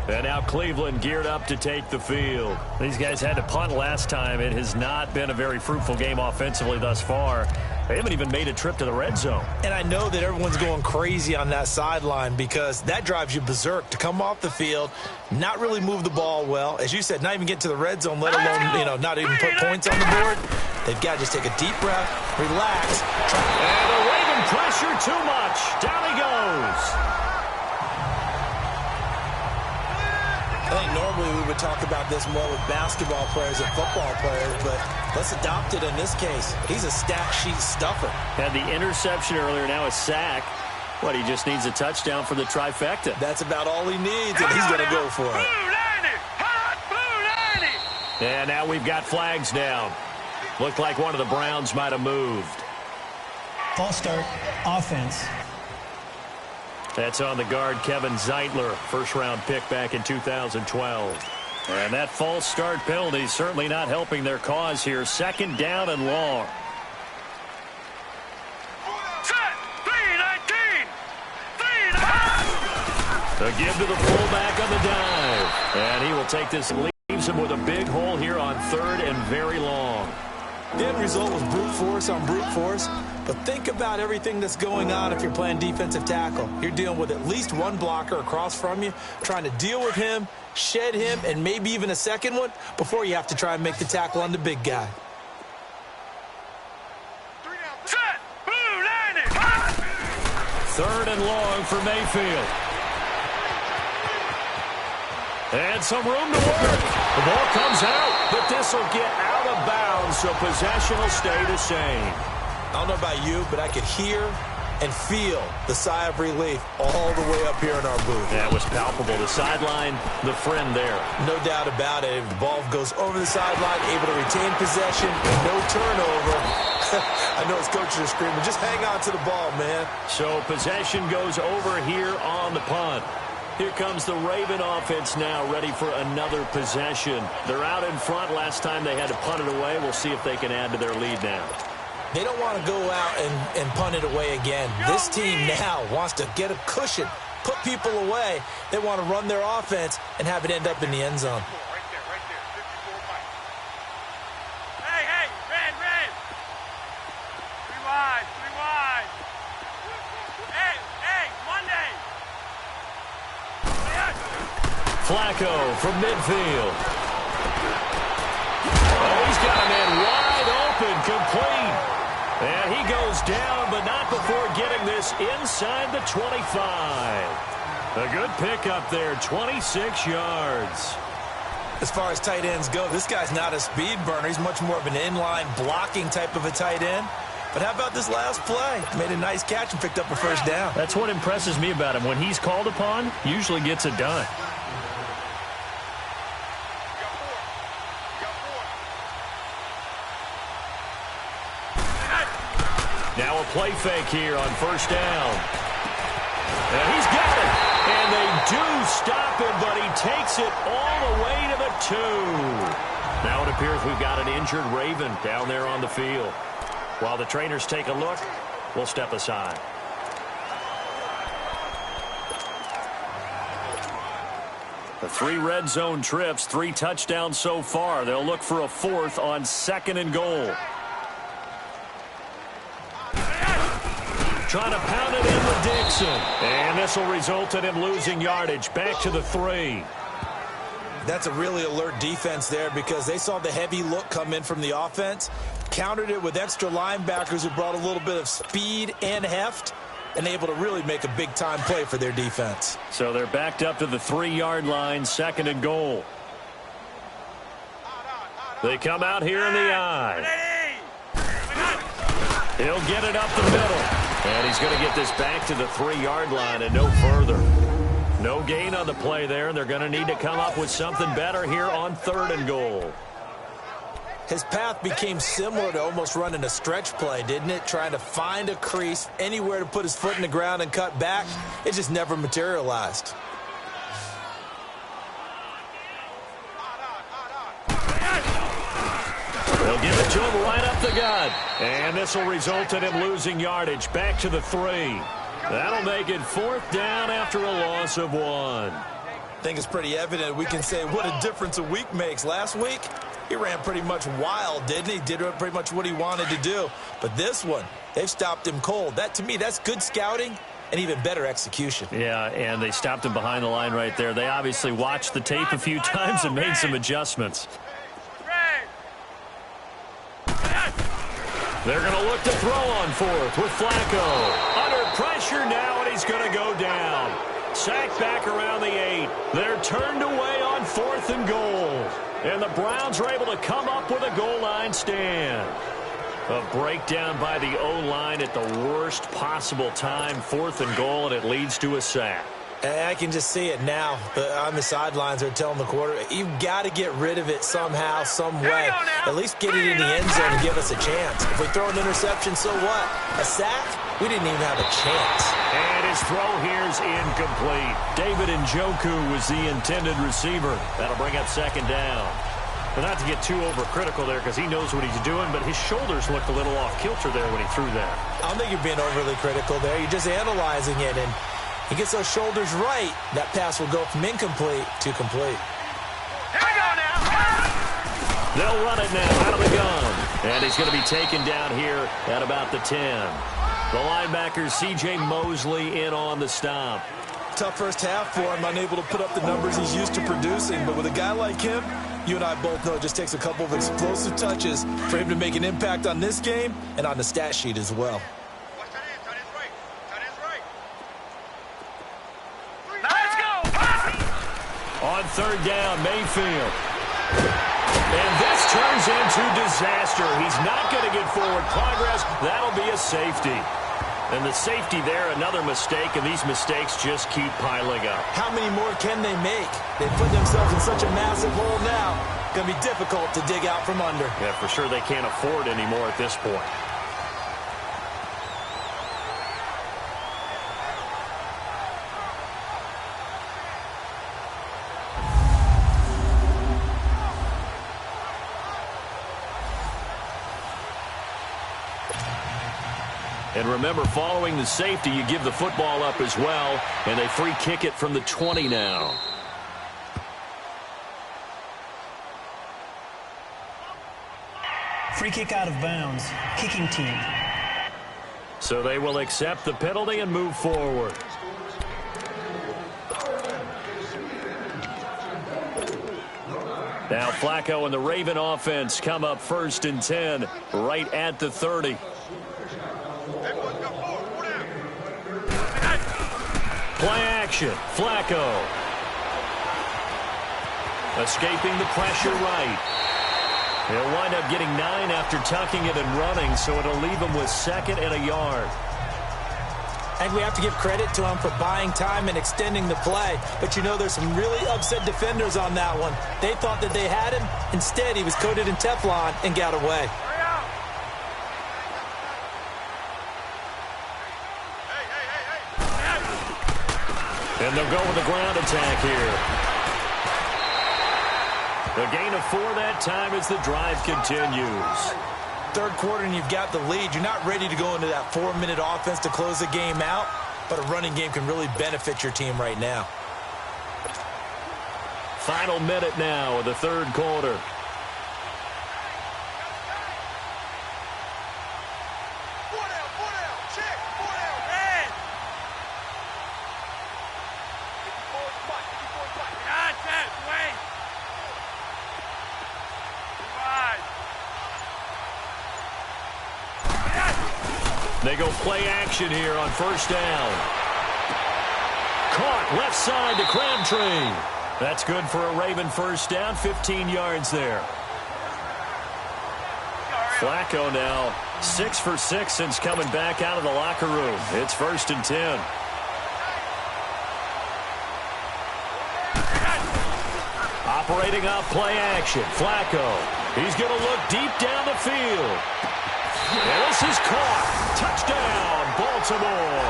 Speaker 1: And now Cleveland geared up to take the field. These guys had to punt last time. It has not been a very fruitful game offensively thus far. They haven't even made a trip to the red zone.
Speaker 2: And I know that everyone's going crazy on that sideline because that drives you berserk to come off the field, not really move the ball well. As you said, not even get to the red zone, let alone, not even put points on the board. They've got to just take a deep breath, relax.
Speaker 1: And the Raven pressure too much. Down he goes.
Speaker 2: I think normally we would talk about this more with basketball players and football players, but let's adopt it in this case. He's a stat sheet stuffer.
Speaker 1: Had the interception earlier, now a sack. What, he just needs a touchdown for the trifecta.
Speaker 2: That's about all he needs, and he's going to go for it.
Speaker 1: And now we've got flags down. Looked like one of the Browns might have moved.
Speaker 4: False start, offense.
Speaker 1: That's on the guard, Kevin Zeitler, first-round pick back in 2012. And that false start penalty is certainly not helping their cause here. 2nd down and long.
Speaker 3: Set! 3-19! 3-19!
Speaker 1: A give to the fullback on the dive. And he will take this, leaves him with a big hole here on 3rd and very long.
Speaker 2: The end result was brute force on brute force. But think about everything that's going on if you're playing defensive tackle. You're dealing with at least one blocker across from you, trying to deal with him, shed him, and maybe even a second one before you have to try and make the tackle on the big guy.
Speaker 3: Set! Blue 90!
Speaker 1: 3rd and long for Mayfield. And some room to work. The ball comes out, but this will get out of bounds, so possession will stay the same.
Speaker 2: I don't know about you, but I could hear and feel the sigh of relief all the way up here in our booth.
Speaker 1: That was palpable. The sideline, the friend there.
Speaker 2: No doubt about it. If the ball goes over the sideline, able to retain possession, no turnover. I know his coaches are screaming, just hang on to the ball, man.
Speaker 1: So possession goes over here on the punt. Here comes the Raven offense now, ready for another possession. They're out in front. Last time they had to punt it away. We'll see if they can add to their lead now.
Speaker 2: They don't want to go out and punt it away again. This team now wants to get a cushion, put people away. They want to run their offense and have it end up in the end zone.
Speaker 3: Right there, 54 Mike. Hey, red. 3 wide. Hey, Monday.
Speaker 1: Flacco from midfield. Oh, he's got a man wide open, complete. And he goes down, but not before getting this inside the 25. A good pickup there, 26 yards.
Speaker 2: As far as tight ends go, this guy's not a speed burner. He's much more of an inline blocking type of a tight end. But how about this last play? Made a nice catch and picked up a 1st down.
Speaker 1: That's what impresses me about him. When he's called upon, usually gets it done. Now a play fake here on 1st down. And he's got it. And they do stop him, but he takes it all the way to the 2. Now it appears we've got an injured Raven down there on the field. While the trainers take a look, we'll step aside. The 3 red zone trips, 3 touchdowns so far. They'll look for a 4th on 2nd and goal. Trying to pound it in with Dixon. And this will result in him losing yardage. Back to the 3.
Speaker 2: That's a really alert defense there because they saw the heavy look come in from the offense, countered it with extra linebackers who brought a little bit of speed and heft, and able to really make a big-time play for their defense.
Speaker 1: So they're backed up to the 3-yard line, 2nd and goal. They come out here in the eye. He'll get it up the middle. And he's going to get this back to the 3-yard line and no further. No gain on the play there, and they're going to need to come up with something better here on 3rd and goal.
Speaker 2: His path became similar to almost running a stretch play, didn't it? Trying to find a crease, anywhere to put his foot in the ground and cut back. It just never materialized.
Speaker 1: They'll give it to him right up the gut. And this will result in him losing yardage back to the 3. That'll make it 4th down after a loss of 1.
Speaker 2: I think it's pretty evident. We can say what a difference a week makes. Last week, he ran pretty much wild, didn't he? Did pretty much what he wanted to do. But this one, they've stopped him cold. That, to me, that's good scouting and even better execution.
Speaker 1: Yeah, and they stopped him behind the line right there. They obviously watched the tape a few times and made some adjustments. They're going to look to throw on 4th with Flacco. Under pressure now, and he's going to go down. Sacked back around the 8. They're turned away on 4th and goal. And the Browns are able to come up with a goal line stand. A breakdown by the O-line at the worst possible time. 4th and goal, and it leads to a sack.
Speaker 2: I can just see it now. On the sidelines, they're telling the quarterback, you've got to get rid of it somehow, some way. At least get it in the end zone and give us a chance. If we throw an interception, so what? A sack? We didn't even have a chance.
Speaker 1: And his throw here is incomplete. David Njoku was the intended receiver. That'll bring up 2nd down. But not to get too overcritical there because he knows what he's doing, but his shoulders looked a little off kilter there when he threw that.
Speaker 2: I don't think you're being overly critical there. You're just analyzing it, and he gets those shoulders right, that pass will go from incomplete to complete.
Speaker 3: Here we go now.
Speaker 1: They'll run it now out of the gun. And he's going to be taken down here at about the 10. The linebacker, C.J. Mosley, in on the stop.
Speaker 2: Tough first half for him, unable to put up the numbers he's used to producing. But with a guy like him, you and I both know it just takes a couple of explosive touches for him to make an impact on this game and on the stat sheet as well.
Speaker 1: On 3rd down, Mayfield. And this turns into disaster. He's not going to get forward progress. That'll be a safety. And the safety there, another mistake, and these mistakes just keep piling up.
Speaker 2: How many more can they make? They put themselves in such a massive hole now. Going to be difficult to dig out from under.
Speaker 1: Yeah, for sure they can't afford anymore at this point. And remember, following the safety, you give the football up as well, and they free kick it from the 20 now.
Speaker 4: Free kick out of bounds. Kicking team.
Speaker 1: So they will accept the penalty and move forward. Now Flacco and the Raven offense come up 1st and 10, right at the 30. Play action. Flacco. Escaping the pressure right. He'll wind up getting 9 after tucking it and running, so it'll leave him with 2nd and a yard.
Speaker 2: I think we have to give credit to him for buying time and extending the play. But, you know, there's some really upset defenders on that one. They thought that they had him. Instead, he was coated in Teflon and got away.
Speaker 1: And they'll go with the ground attack here. A gain of 4 that time as the drive continues.
Speaker 2: 3rd quarter and you've got the lead. You're not ready to go into that 4-minute offense to close the game out, but a running game can really benefit your team right now.
Speaker 1: Final minute now of the 3rd quarter. They go play action here on 1st down. Caught left side to Crabtree. That's good for a Raven 1st down, 15 yards there. Flacco now 6 for 6 since coming back out of the locker room. It's 1st and 10. Operating off play action. Flacco. He's going to look deep down the field. And this is caught. Touchdown, Baltimore.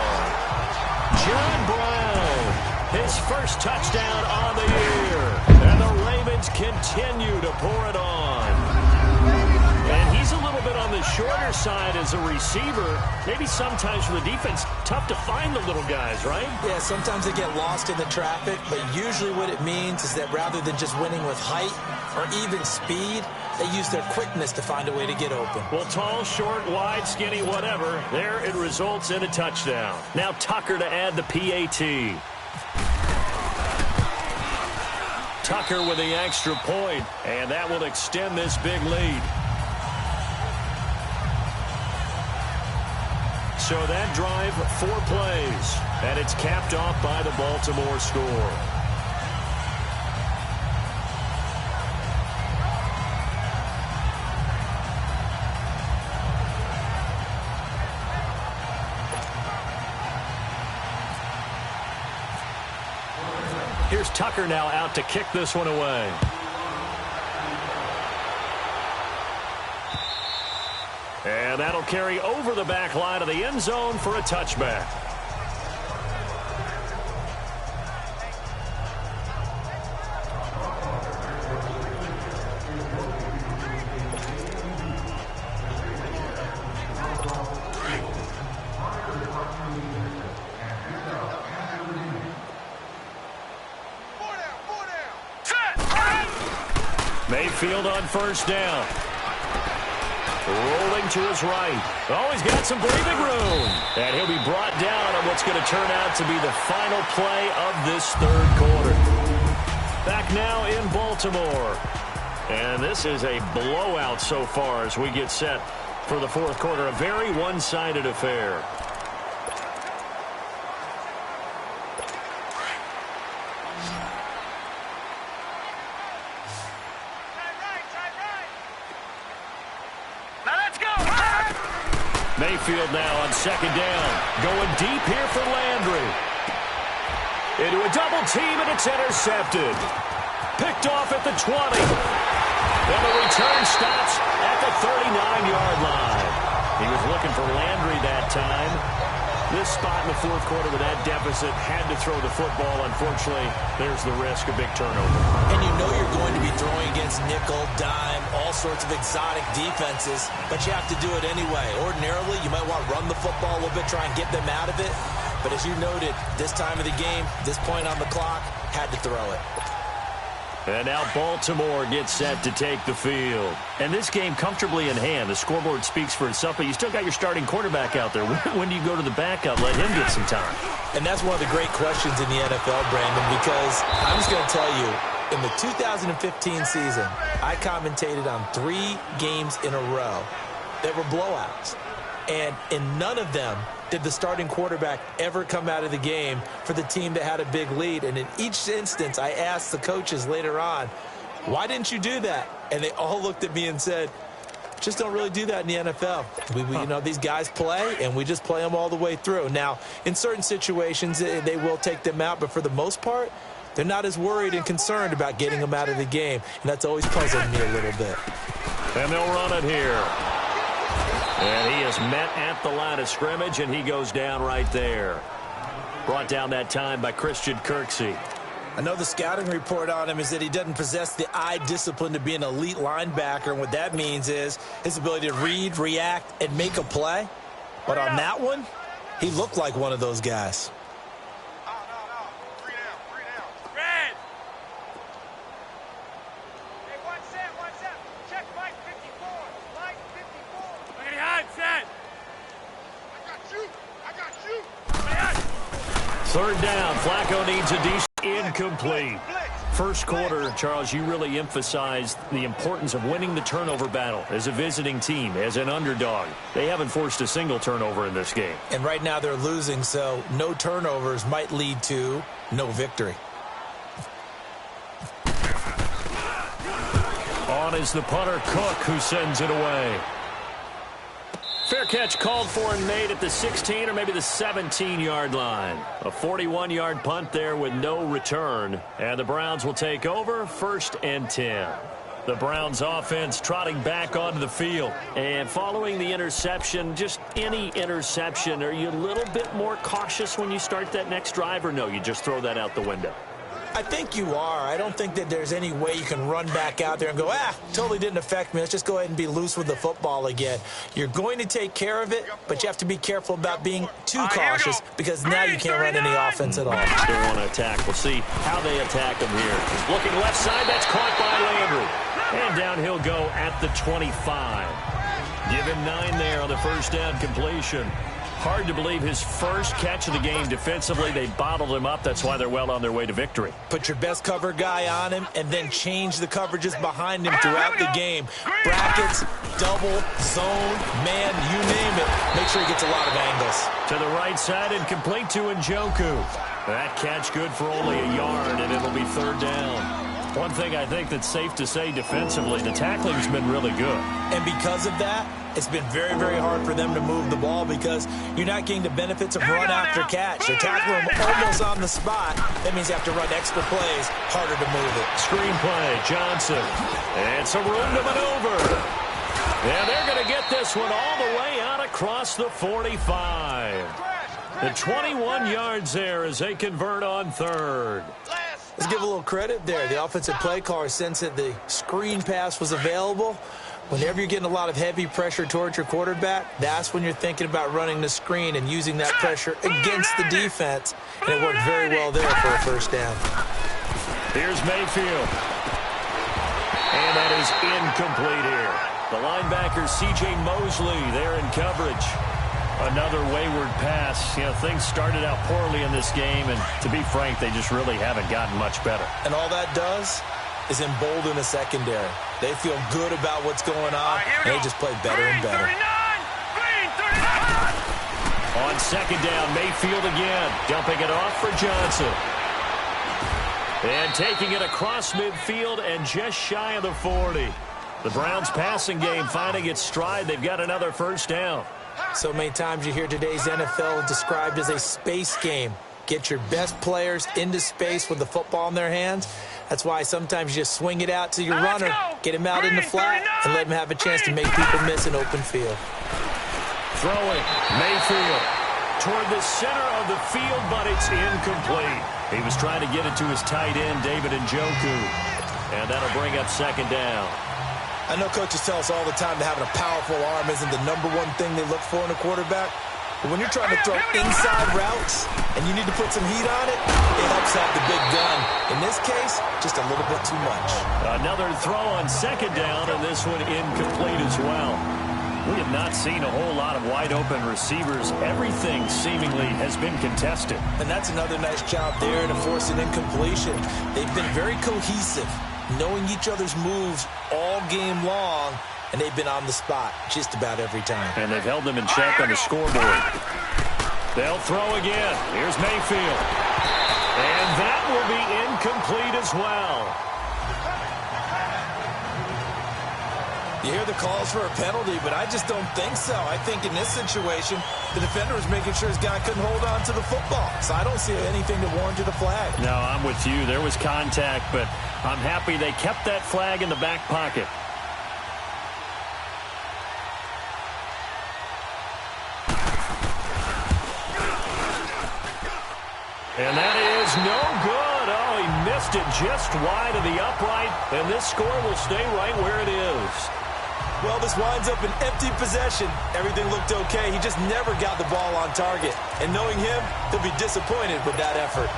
Speaker 1: John Brown, his first touchdown on the year. And the Ravens continue to pour it on. And he's a little bit on the shorter side as a receiver. Maybe sometimes for the defense, tough to find the little guys, right?
Speaker 2: Yeah, sometimes they get lost in the traffic, but usually what it means is that rather than just winning with height or even speed, they use their quickness to find a way to get open.
Speaker 1: Well, tall, short, wide, skinny, whatever, there it results in a touchdown. Now Tucker to add the PAT. Tucker with the extra point, and that will extend this big lead. So that drive, 4 plays, and it's capped off by the Baltimore score. Here's Tucker now out to kick this one away. And that'll carry over the back line of the end zone for a touchback. Mayfield on 1st down. Rolling to his right. Oh, he's got some breathing room. And he'll be brought down on what's going to turn out to be the final play of this 3rd quarter. Back now in Baltimore. And this is a blowout so far as we get set for the 4th quarter. A very one-sided affair. Mayfield now on 2nd down. Going deep here for Landry. Into a double team, and it's intercepted. Picked off at the 20. And the return stops at the 39-yard line. He was looking for Landry that time. This spot in the 4th quarter with that deficit, had to throw the football. Unfortunately, there's the risk of big turnover.
Speaker 2: And you know you're going to be throwing against nickel, dime, all sorts of exotic defenses, but you have to do it anyway. Ordinarily, you might want to run the football a little bit, try and get them out of it. But as you noted, this time of the game, this point on the clock, had to throw it.
Speaker 1: And now Baltimore gets set to take the field. And this game comfortably in hand. The scoreboard speaks for itself, but you still got your starting quarterback out there. When do you go to the backup, let him get some time?
Speaker 2: And that's one of the great questions in the NFL, Brandon, because I'm just going to tell you, in the 2015 season, I commentated on 3 games in a row that were blowouts. And in none of them did the starting quarterback ever come out of the game for the team that had a big lead. And in each instance, I asked the coaches later on, why didn't you do that? And they all looked at me and said, just don't really do that in the NFL. You know, these guys play, and we just play them all the way through. Now, in certain situations, they will take them out, but for the most part, they're not as worried and concerned about getting them out of the game. And that's always puzzling me a little bit.
Speaker 1: And they'll run it here. And he is met at the line of scrimmage, and he goes down right there. Brought down that time by Christian Kirksey.
Speaker 2: I know the scouting report on him is that he doesn't possess the eye discipline to be an elite linebacker, and what that means is his ability to read, react, and make a play. But on that one, he looked like one of those guys.
Speaker 1: Third down, Flacco needs a decent incomplete. First quarter, Charles, you really emphasized the importance of winning the turnover battle as a visiting team, as an underdog. They haven't forced a single turnover in this game.
Speaker 2: And right now they're losing, so no turnovers might lead to no victory. On
Speaker 1: is the punter, Cook, who sends it away. Fair catch called for and made at the 16 or maybe the 17-yard line. A 41-yard punt there with no return. And the Browns will take over, 1st and 10. The Browns offense trotting back onto the field. And following the interception, just any interception, are you a little bit more cautious when you start that next drive, or no, you just throw that out the window?
Speaker 2: I think you are. I don't think that there's any way you can run back out there and go, totally didn't affect me. Let's just go ahead and be loose with the football again. You're going to take care of it, but you have to be careful about being too cautious because now you can't run any offense at all.
Speaker 1: Still want to attack. We'll see how they attack him here. Looking left side, that's caught by Landry. And down he'll go at the 25. Given 9 there on the first down completion. Hard to believe his first catch of the game defensively. They bottled him up. That's why they're well on their way to victory.
Speaker 2: Put your best cover guy on him and then change the coverages behind him throughout the game. Brackets, double, zone, man, you name it. Make sure he gets a lot of angles.
Speaker 1: To the right side and complete to Njoku. That catch good for only a yard, and it'll be 3rd down. One thing I think that's safe to say defensively, the tackling's been really good. And
Speaker 2: because of that, it's been very, very hard for them to move the ball because you're not getting the benefits of run after catch. They're tackling him almost on the spot. That means you have to run extra plays, harder to move it.
Speaker 1: Screen play, Johnson. And some room to maneuver. And they're going to get this one all the way out across the 45. The 21 yards there as they convert on 3rd.
Speaker 2: Let's give a little credit there. The offensive play caller sensed that the screen pass was available. Whenever you're getting a lot of heavy pressure towards your quarterback, that's when you're thinking about running the screen and using that pressure against the defense. And it worked very well there for a 1st down.
Speaker 1: Here's Mayfield. And that is incomplete here. The linebacker, C.J. Mosley, there in coverage. Another wayward pass. You know, things started out poorly in this game, and to be frank, they just really haven't gotten much better.
Speaker 2: And all that does is embolden the secondary. They feel good about what's going on, and they just play better and better.
Speaker 1: On 2nd down, Mayfield again, dumping it off for Johnson. And taking it across midfield and just shy of the 40. The Browns passing game finding its stride. They've got another 1st down.
Speaker 2: So many times you hear today's NFL described as a space game. Get your best players into space with the football in their hands. That's why sometimes you just swing it out to your runner, get him out in the flat, and let him have a chance to make people miss an open field.
Speaker 1: Throwing, Mayfield toward the center of the field, but it's incomplete. He was trying to get it to his tight end, David Njoku. And that'll bring up 2nd down.
Speaker 2: I know coaches tell us all the time that having a powerful arm isn't the #1 thing they look for in a quarterback. But when you're trying to throw inside routes and you need to put some heat on it, it helps have the big gun. In this case, just a little bit too much.
Speaker 1: Another throw on 2nd down, and this one incomplete as well. We have not seen a whole lot of wide-open receivers. Everything seemingly has been contested.
Speaker 2: And that's another nice job there to force an incompletion. They've been very cohesive, knowing each other's moves all game long, and they've been on the spot just about every time.
Speaker 1: And they've held them in check on the scoreboard. They'll throw again. Here's Mayfield. And that will be incomplete as well.
Speaker 2: You hear the calls for a penalty, but I just don't think so. I think in this situation, the defender was making sure his guy couldn't hold on to the football. So I don't see anything to warrant a flag.
Speaker 1: No, I'm with you. There was contact, but I'm happy they kept that flag in the back pocket. And that is no good. Oh, he missed it just wide of the upright, and this score will stay right where it is.
Speaker 2: Well, this winds up an empty possession. Everything looked okay. He just never got the ball on target. And knowing him, he'll be disappointed with that effort.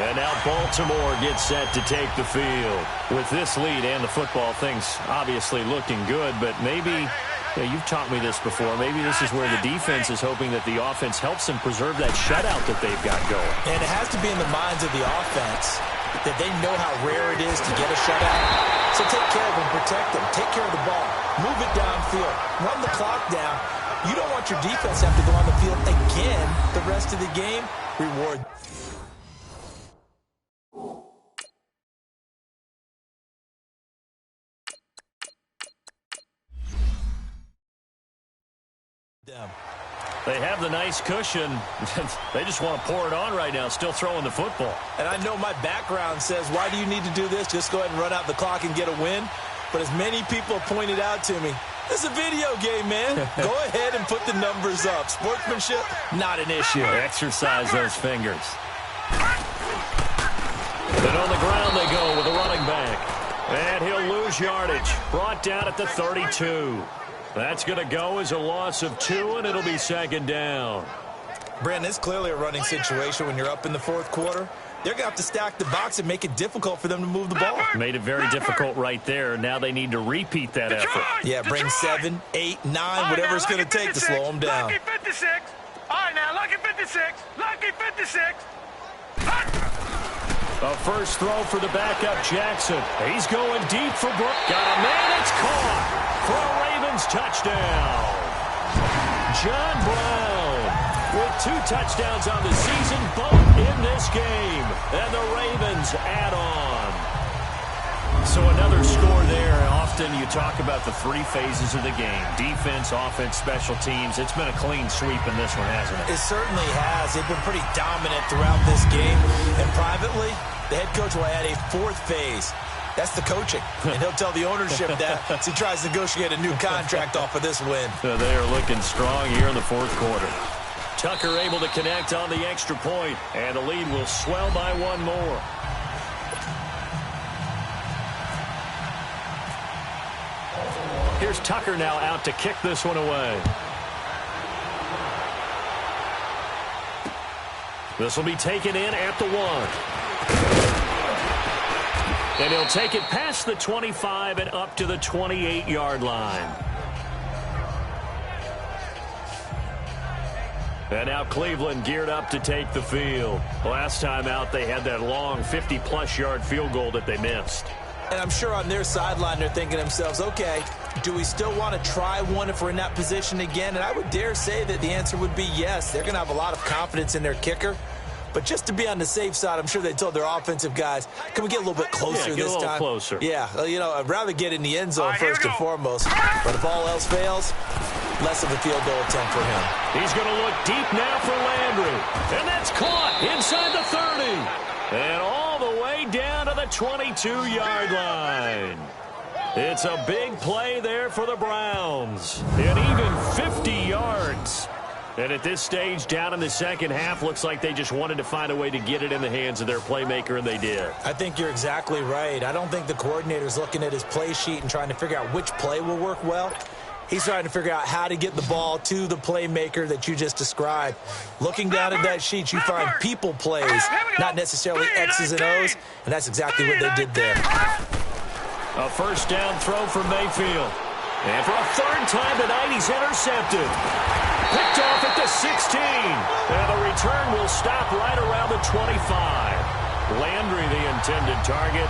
Speaker 1: And now Baltimore gets set to take the field. With this lead and the football, things obviously looking good, but maybe, you've taught me this before, maybe this is where the defense is hoping that the offense helps them preserve that shutout that they've got going.
Speaker 2: And it has to be in the minds of the offense that they know how rare it is to get a shutout. So take care of them, protect them, take care of the ball, move it downfield, run the clock down. You don't want your defense to have to go on the field again the rest of the game. Reward. them.
Speaker 1: They have the nice cushion. They just want to pour it on right now, still throwing the football.
Speaker 2: And I know my background says, why do you need to do this? Just go ahead and run out the clock and get a win. But as many people have pointed out to me, this is a video game, man. Go ahead and put the numbers up. Sportsmanship, not an issue.
Speaker 1: Exercise those fingers. And on the ground they go with a running back. And he'll lose yardage. Brought down at the 32. That's going to go as a loss of 2, and it'll be second down.
Speaker 2: Brandon, it's clearly a running situation when you're up in the fourth quarter. They're going to have to stack the box and make it difficult for them to move the ball.
Speaker 1: Made it very difficult right there. Now they need to repeat that effort.
Speaker 2: Yeah, bring 7, 8, 9, whatever it's going to take to slow them down.
Speaker 3: Lucky 56. All right, now, lucky 56. Lucky 56.
Speaker 1: A first throw for the backup, Jackson. He's going deep for Brook. Got a man, it's caught. For a Ravens touchdown. John Brown with 2 touchdowns on the season, both in this game. And the Ravens add on. So another score there. Often you talk about the 3 phases of the game. Defense, offense, special teams. It's been a clean sweep in this one, hasn't it?
Speaker 2: It certainly has. They've been pretty dominant throughout this game. And privately, the head coach will add a 4th phase. That's the coaching. And he'll tell the ownership that as he tries to negotiate a new contract off of this win.
Speaker 1: So they are looking strong here in the fourth quarter. Tucker able to connect on the extra point, and the lead will swell by 1 more. Here's Tucker now out to kick this one away. This will be taken in at the 1. And he'll take it past the 25 and up to the 28-yard line. And now Cleveland geared up to take the field. Last time out, they had that long 50-plus yard field goal that they missed.
Speaker 2: And I'm sure on their sideline, they're thinking to themselves, okay, do we still want to try one if we're in that position again? And I would dare say that the answer would be yes. They're going to have a lot of confidence in their kicker. But just to be on the safe side, I'm sure they told their offensive guys, can we get a little bit closer this time?
Speaker 1: Closer.
Speaker 2: Yeah, you know, I'd rather get in the end zone first and foremost. But if all else fails, less of a field goal attempt for him.
Speaker 1: He's going to look deep now for Landry. And that's caught inside the 30. And all the way down to the 22-yard line. It's a big play there for the Browns. And even 50 yards. And at this stage, down in the second half, looks like they just wanted to find a way to get it in the hands of their playmaker, and they did.
Speaker 2: I think you're exactly right. I don't think the coordinator's looking at his play sheet and trying to figure out which play will work well. He's trying to figure out how to get the ball to the playmaker that you just described. Looking down at that sheet, you find people plays, not necessarily X's and O's, and that's exactly what they did there.
Speaker 1: A first down throw for Mayfield. And for a 3rd time tonight, he's intercepted. Picked off at the 16. And the return will stop right around the 25. Landry, the intended target.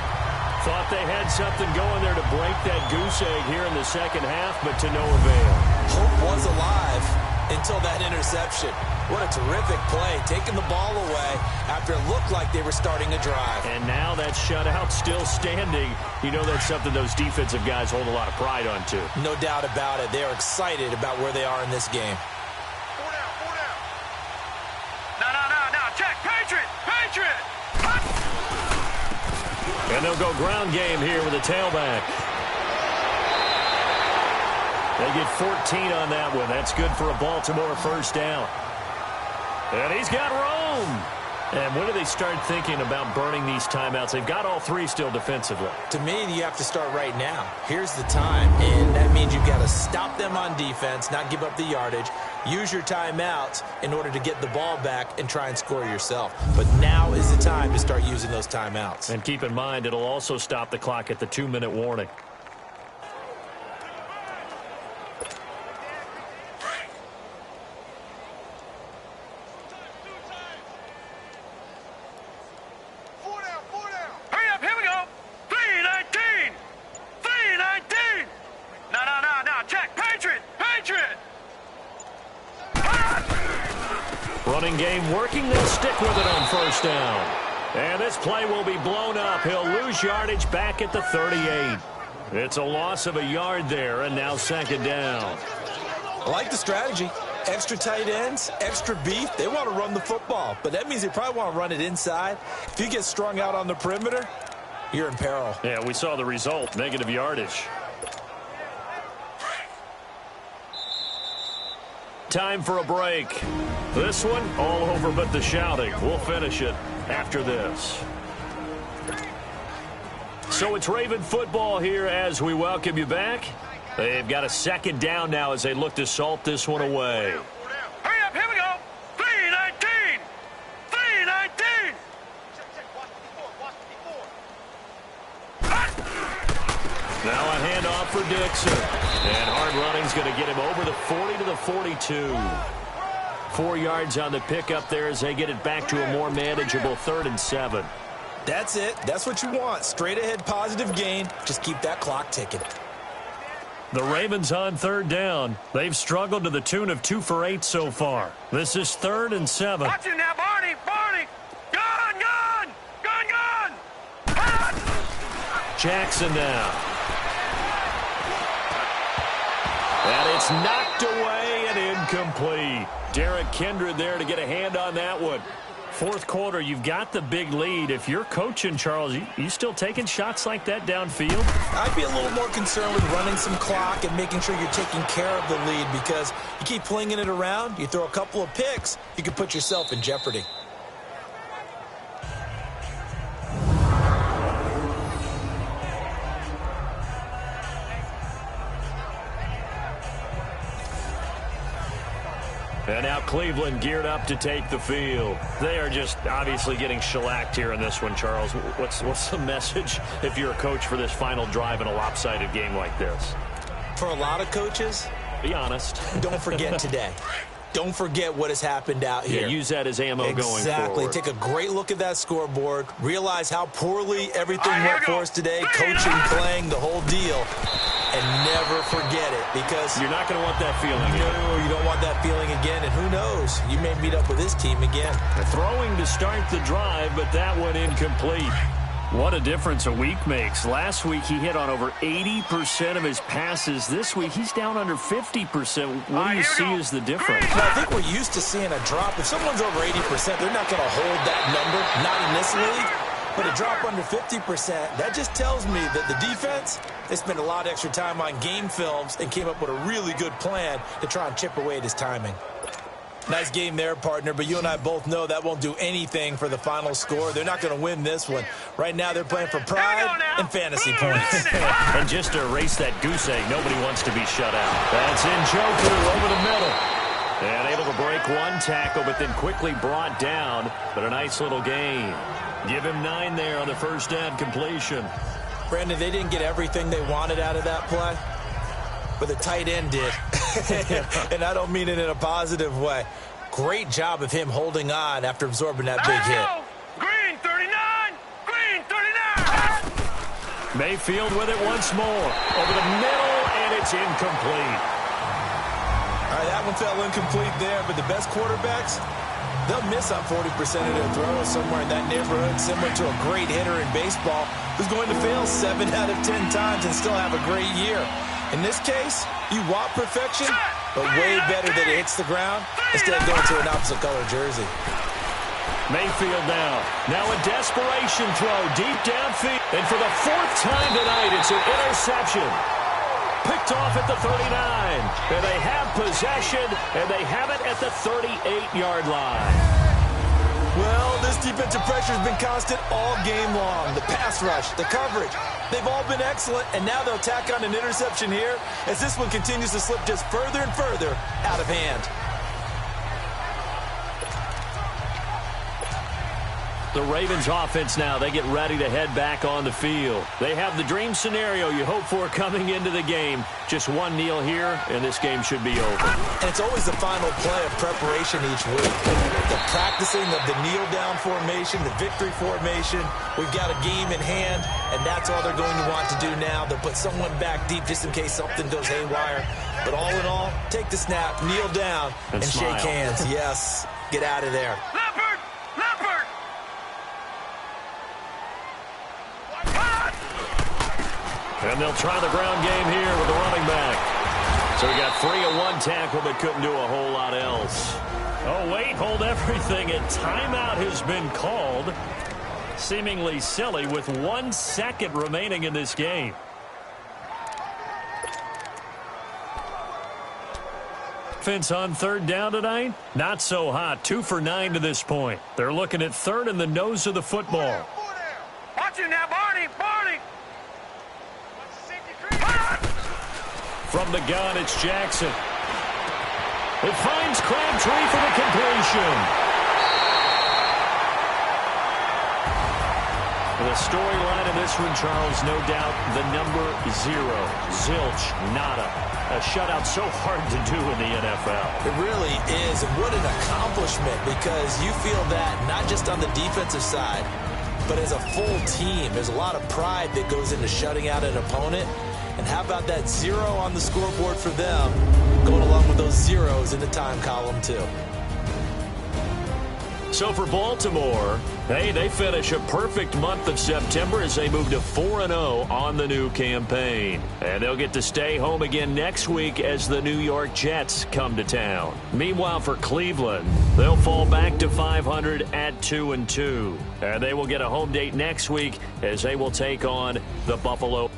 Speaker 1: Thought they had something going there to break that goose egg here in the second half, but to no avail.
Speaker 2: Hope was alive until that interception. What a terrific play, taking the ball away after it looked like they were starting a drive.
Speaker 1: And now that shutout still standing. You know that's something those defensive guys hold a lot of pride on, too.
Speaker 2: No doubt about it. They're excited about where they are in this game.
Speaker 3: No, check, Patriot!
Speaker 1: And they'll go ground game here with a tailback. They get 14 on that one. That's good for a Baltimore first down. And he's got Rome. And when do they start thinking about burning these timeouts? They've got all 3 still defensively.
Speaker 2: To me, you have to start right now. Here's the time, and that means you've got to stop them on defense, not give up the yardage, use your timeouts in order to get the ball back and try and score yourself. But now is the time to start using those timeouts.
Speaker 1: And keep in mind, it'll also stop the clock at the 2-minute warning. Running game working. They'll stick with it on first down. And this play will be blown up. He'll lose yardage back at the 38. It's a loss of a yard there, and now second down.
Speaker 2: I like the strategy. extra tight ends, extra beef. They want to run the football, but that means they probably want to run it inside. If you get strung out on the perimeter, you're in peril.
Speaker 1: Yeah, we saw the result, negative yardage. Time for a break. This one, all over but the shouting. We'll finish it after this. So it's Raven football here as we welcome you back. They've got a second down now as they look to salt this one away.
Speaker 3: Hurry up, here we go. 3-19. 3-19.
Speaker 1: Now a handoff for Dixon. And hard running's going to get him over the 40 to the 42. 4 yards on the pickup there as they get it back to a more manageable 3rd and 7.
Speaker 2: That's it. That's what you want. Straight ahead positive gain. Just keep that clock ticking.
Speaker 1: The Ravens on 3rd down. They've struggled to the tune of 2 for 8 so far. This is 3rd and 7.
Speaker 3: Watch it now, Barney. Barney. Gun, gun. Gun, gun. Gun.
Speaker 1: Jackson now. And it's knocked away and incomplete. Derek Kindred there to get a hand on that one. 4th quarter, you've got the big lead. If you're coaching, Charles, you still taking shots like that downfield?
Speaker 2: I'd be a little more concerned with running some clock and making sure you're taking care of the lead, because you keep flinging it around, you throw a couple of picks, you can put yourself in jeopardy.
Speaker 1: And now Cleveland geared up to take the field. They are just obviously getting shellacked here in this one, Charles. What's the message if you're a coach for this final drive in a lopsided game like this?
Speaker 2: For a lot of coaches,
Speaker 1: be honest.
Speaker 2: Don't forget today. Don't forget what has happened out here.
Speaker 1: Yeah, use that as ammo going forward.
Speaker 2: Exactly. Take a great look at that scoreboard. Realize how poorly everything went for us today. Coaching, playing, the whole deal. And never forget it, because
Speaker 1: you're not going to want that feeling again.
Speaker 2: No, you don't want that feeling again. And who knows? You may meet up with this team again.
Speaker 1: Throwing to start the drive, but that one incomplete. What a difference a week makes. Last week, he hit on over 80% of his passes. This week, he's down under 50%. What do you see as the difference?
Speaker 2: Well, I think we're used to seeing a drop. If someone's over 80%, they're not going to hold that number, not in this league. But a drop under 50%, that just tells me that the defense, they spent a lot of extra time on game films and came up with a really good plan to try and chip away at his timing. Nice game there, partner, but you and I both know that won't do anything for the final score. They're not going to win this one. Right now, they're playing for pride and fantasy points.
Speaker 1: And just to erase that goose egg, nobody wants to be shut out. That's Njoku over the middle. And able to break one tackle, but then quickly brought down. But a nice little gain. Give him 9 there on the first down completion.
Speaker 2: Brandon, they didn't get everything they wanted out of that play, but the tight end did. And I don't mean it in a positive way. Great job of him holding on after absorbing that big hit.
Speaker 3: Green 39! Green 39!
Speaker 1: Mayfield with it once more. Over the middle, and it's incomplete.
Speaker 2: All right, that one fell incomplete there, but the best quarterbacks, they'll miss on 40% of their throws somewhere in that neighborhood, similar to a great hitter in baseball who's going to fail 7 out of 10 times and still have a great year. In this case, you want perfection, but way better that it hits the ground instead of going to an opposite color jersey.
Speaker 1: Mayfield now a desperation throw deep downfield. And for the 4th time tonight, it's an interception. Picked off at the 39. And they have possession, and they have it at the 38-yard line.
Speaker 2: Well, this defensive pressure has been constant all game long. The pass rush, the coverage, they've all been excellent, and now they'll tack on an interception here as this one continues to slip just further and further out of hand.
Speaker 1: The Ravens offense now, they get ready to head back on the field. They have the dream scenario you hope for coming into the game. Just one kneel here, and this game should be over.
Speaker 2: And it's always the final play of preparation each week. The practicing of the kneel-down formation, the victory formation. We've got a game in hand, and that's all they're going to want to do now. They'll put someone back deep just in case something goes haywire. But all in all, take the snap, kneel down, and shake hands. Yes, get out of there.
Speaker 3: Leopard! Leopard!
Speaker 1: And they'll try the ground game here with the running back. So we got 3 on one tackle, but couldn't do a whole lot else. Oh, wait, hold everything. A timeout has been called. Seemingly silly with 1 second remaining in this game. Offense on third down tonight? Not so hot. 2 for 9 to this point. They're looking at third in the nose of the football.
Speaker 3: Watch you now, Barney! Barney!
Speaker 1: From the gun, it's Jackson. It finds Crabtree for the completion. The storyline of this one, Charles, no doubt the number 0. Zilch, nada. A shutout so hard to do in the NFL.
Speaker 2: It really is. And what an accomplishment, because you feel that not just on the defensive side, but as a full team. There's a lot of pride that goes into shutting out an opponent. And how about that 0 on the scoreboard for them, going along with those zeros in the time column, too.
Speaker 1: So for Baltimore, hey, they finish a perfect month of September as they move to 4-0 on the new campaign. And they'll get to stay home again next week as the New York Jets come to town. Meanwhile, for Cleveland, they'll fall back to 500 at 2-2. And they will get a home date next week as they will take on the Buffalo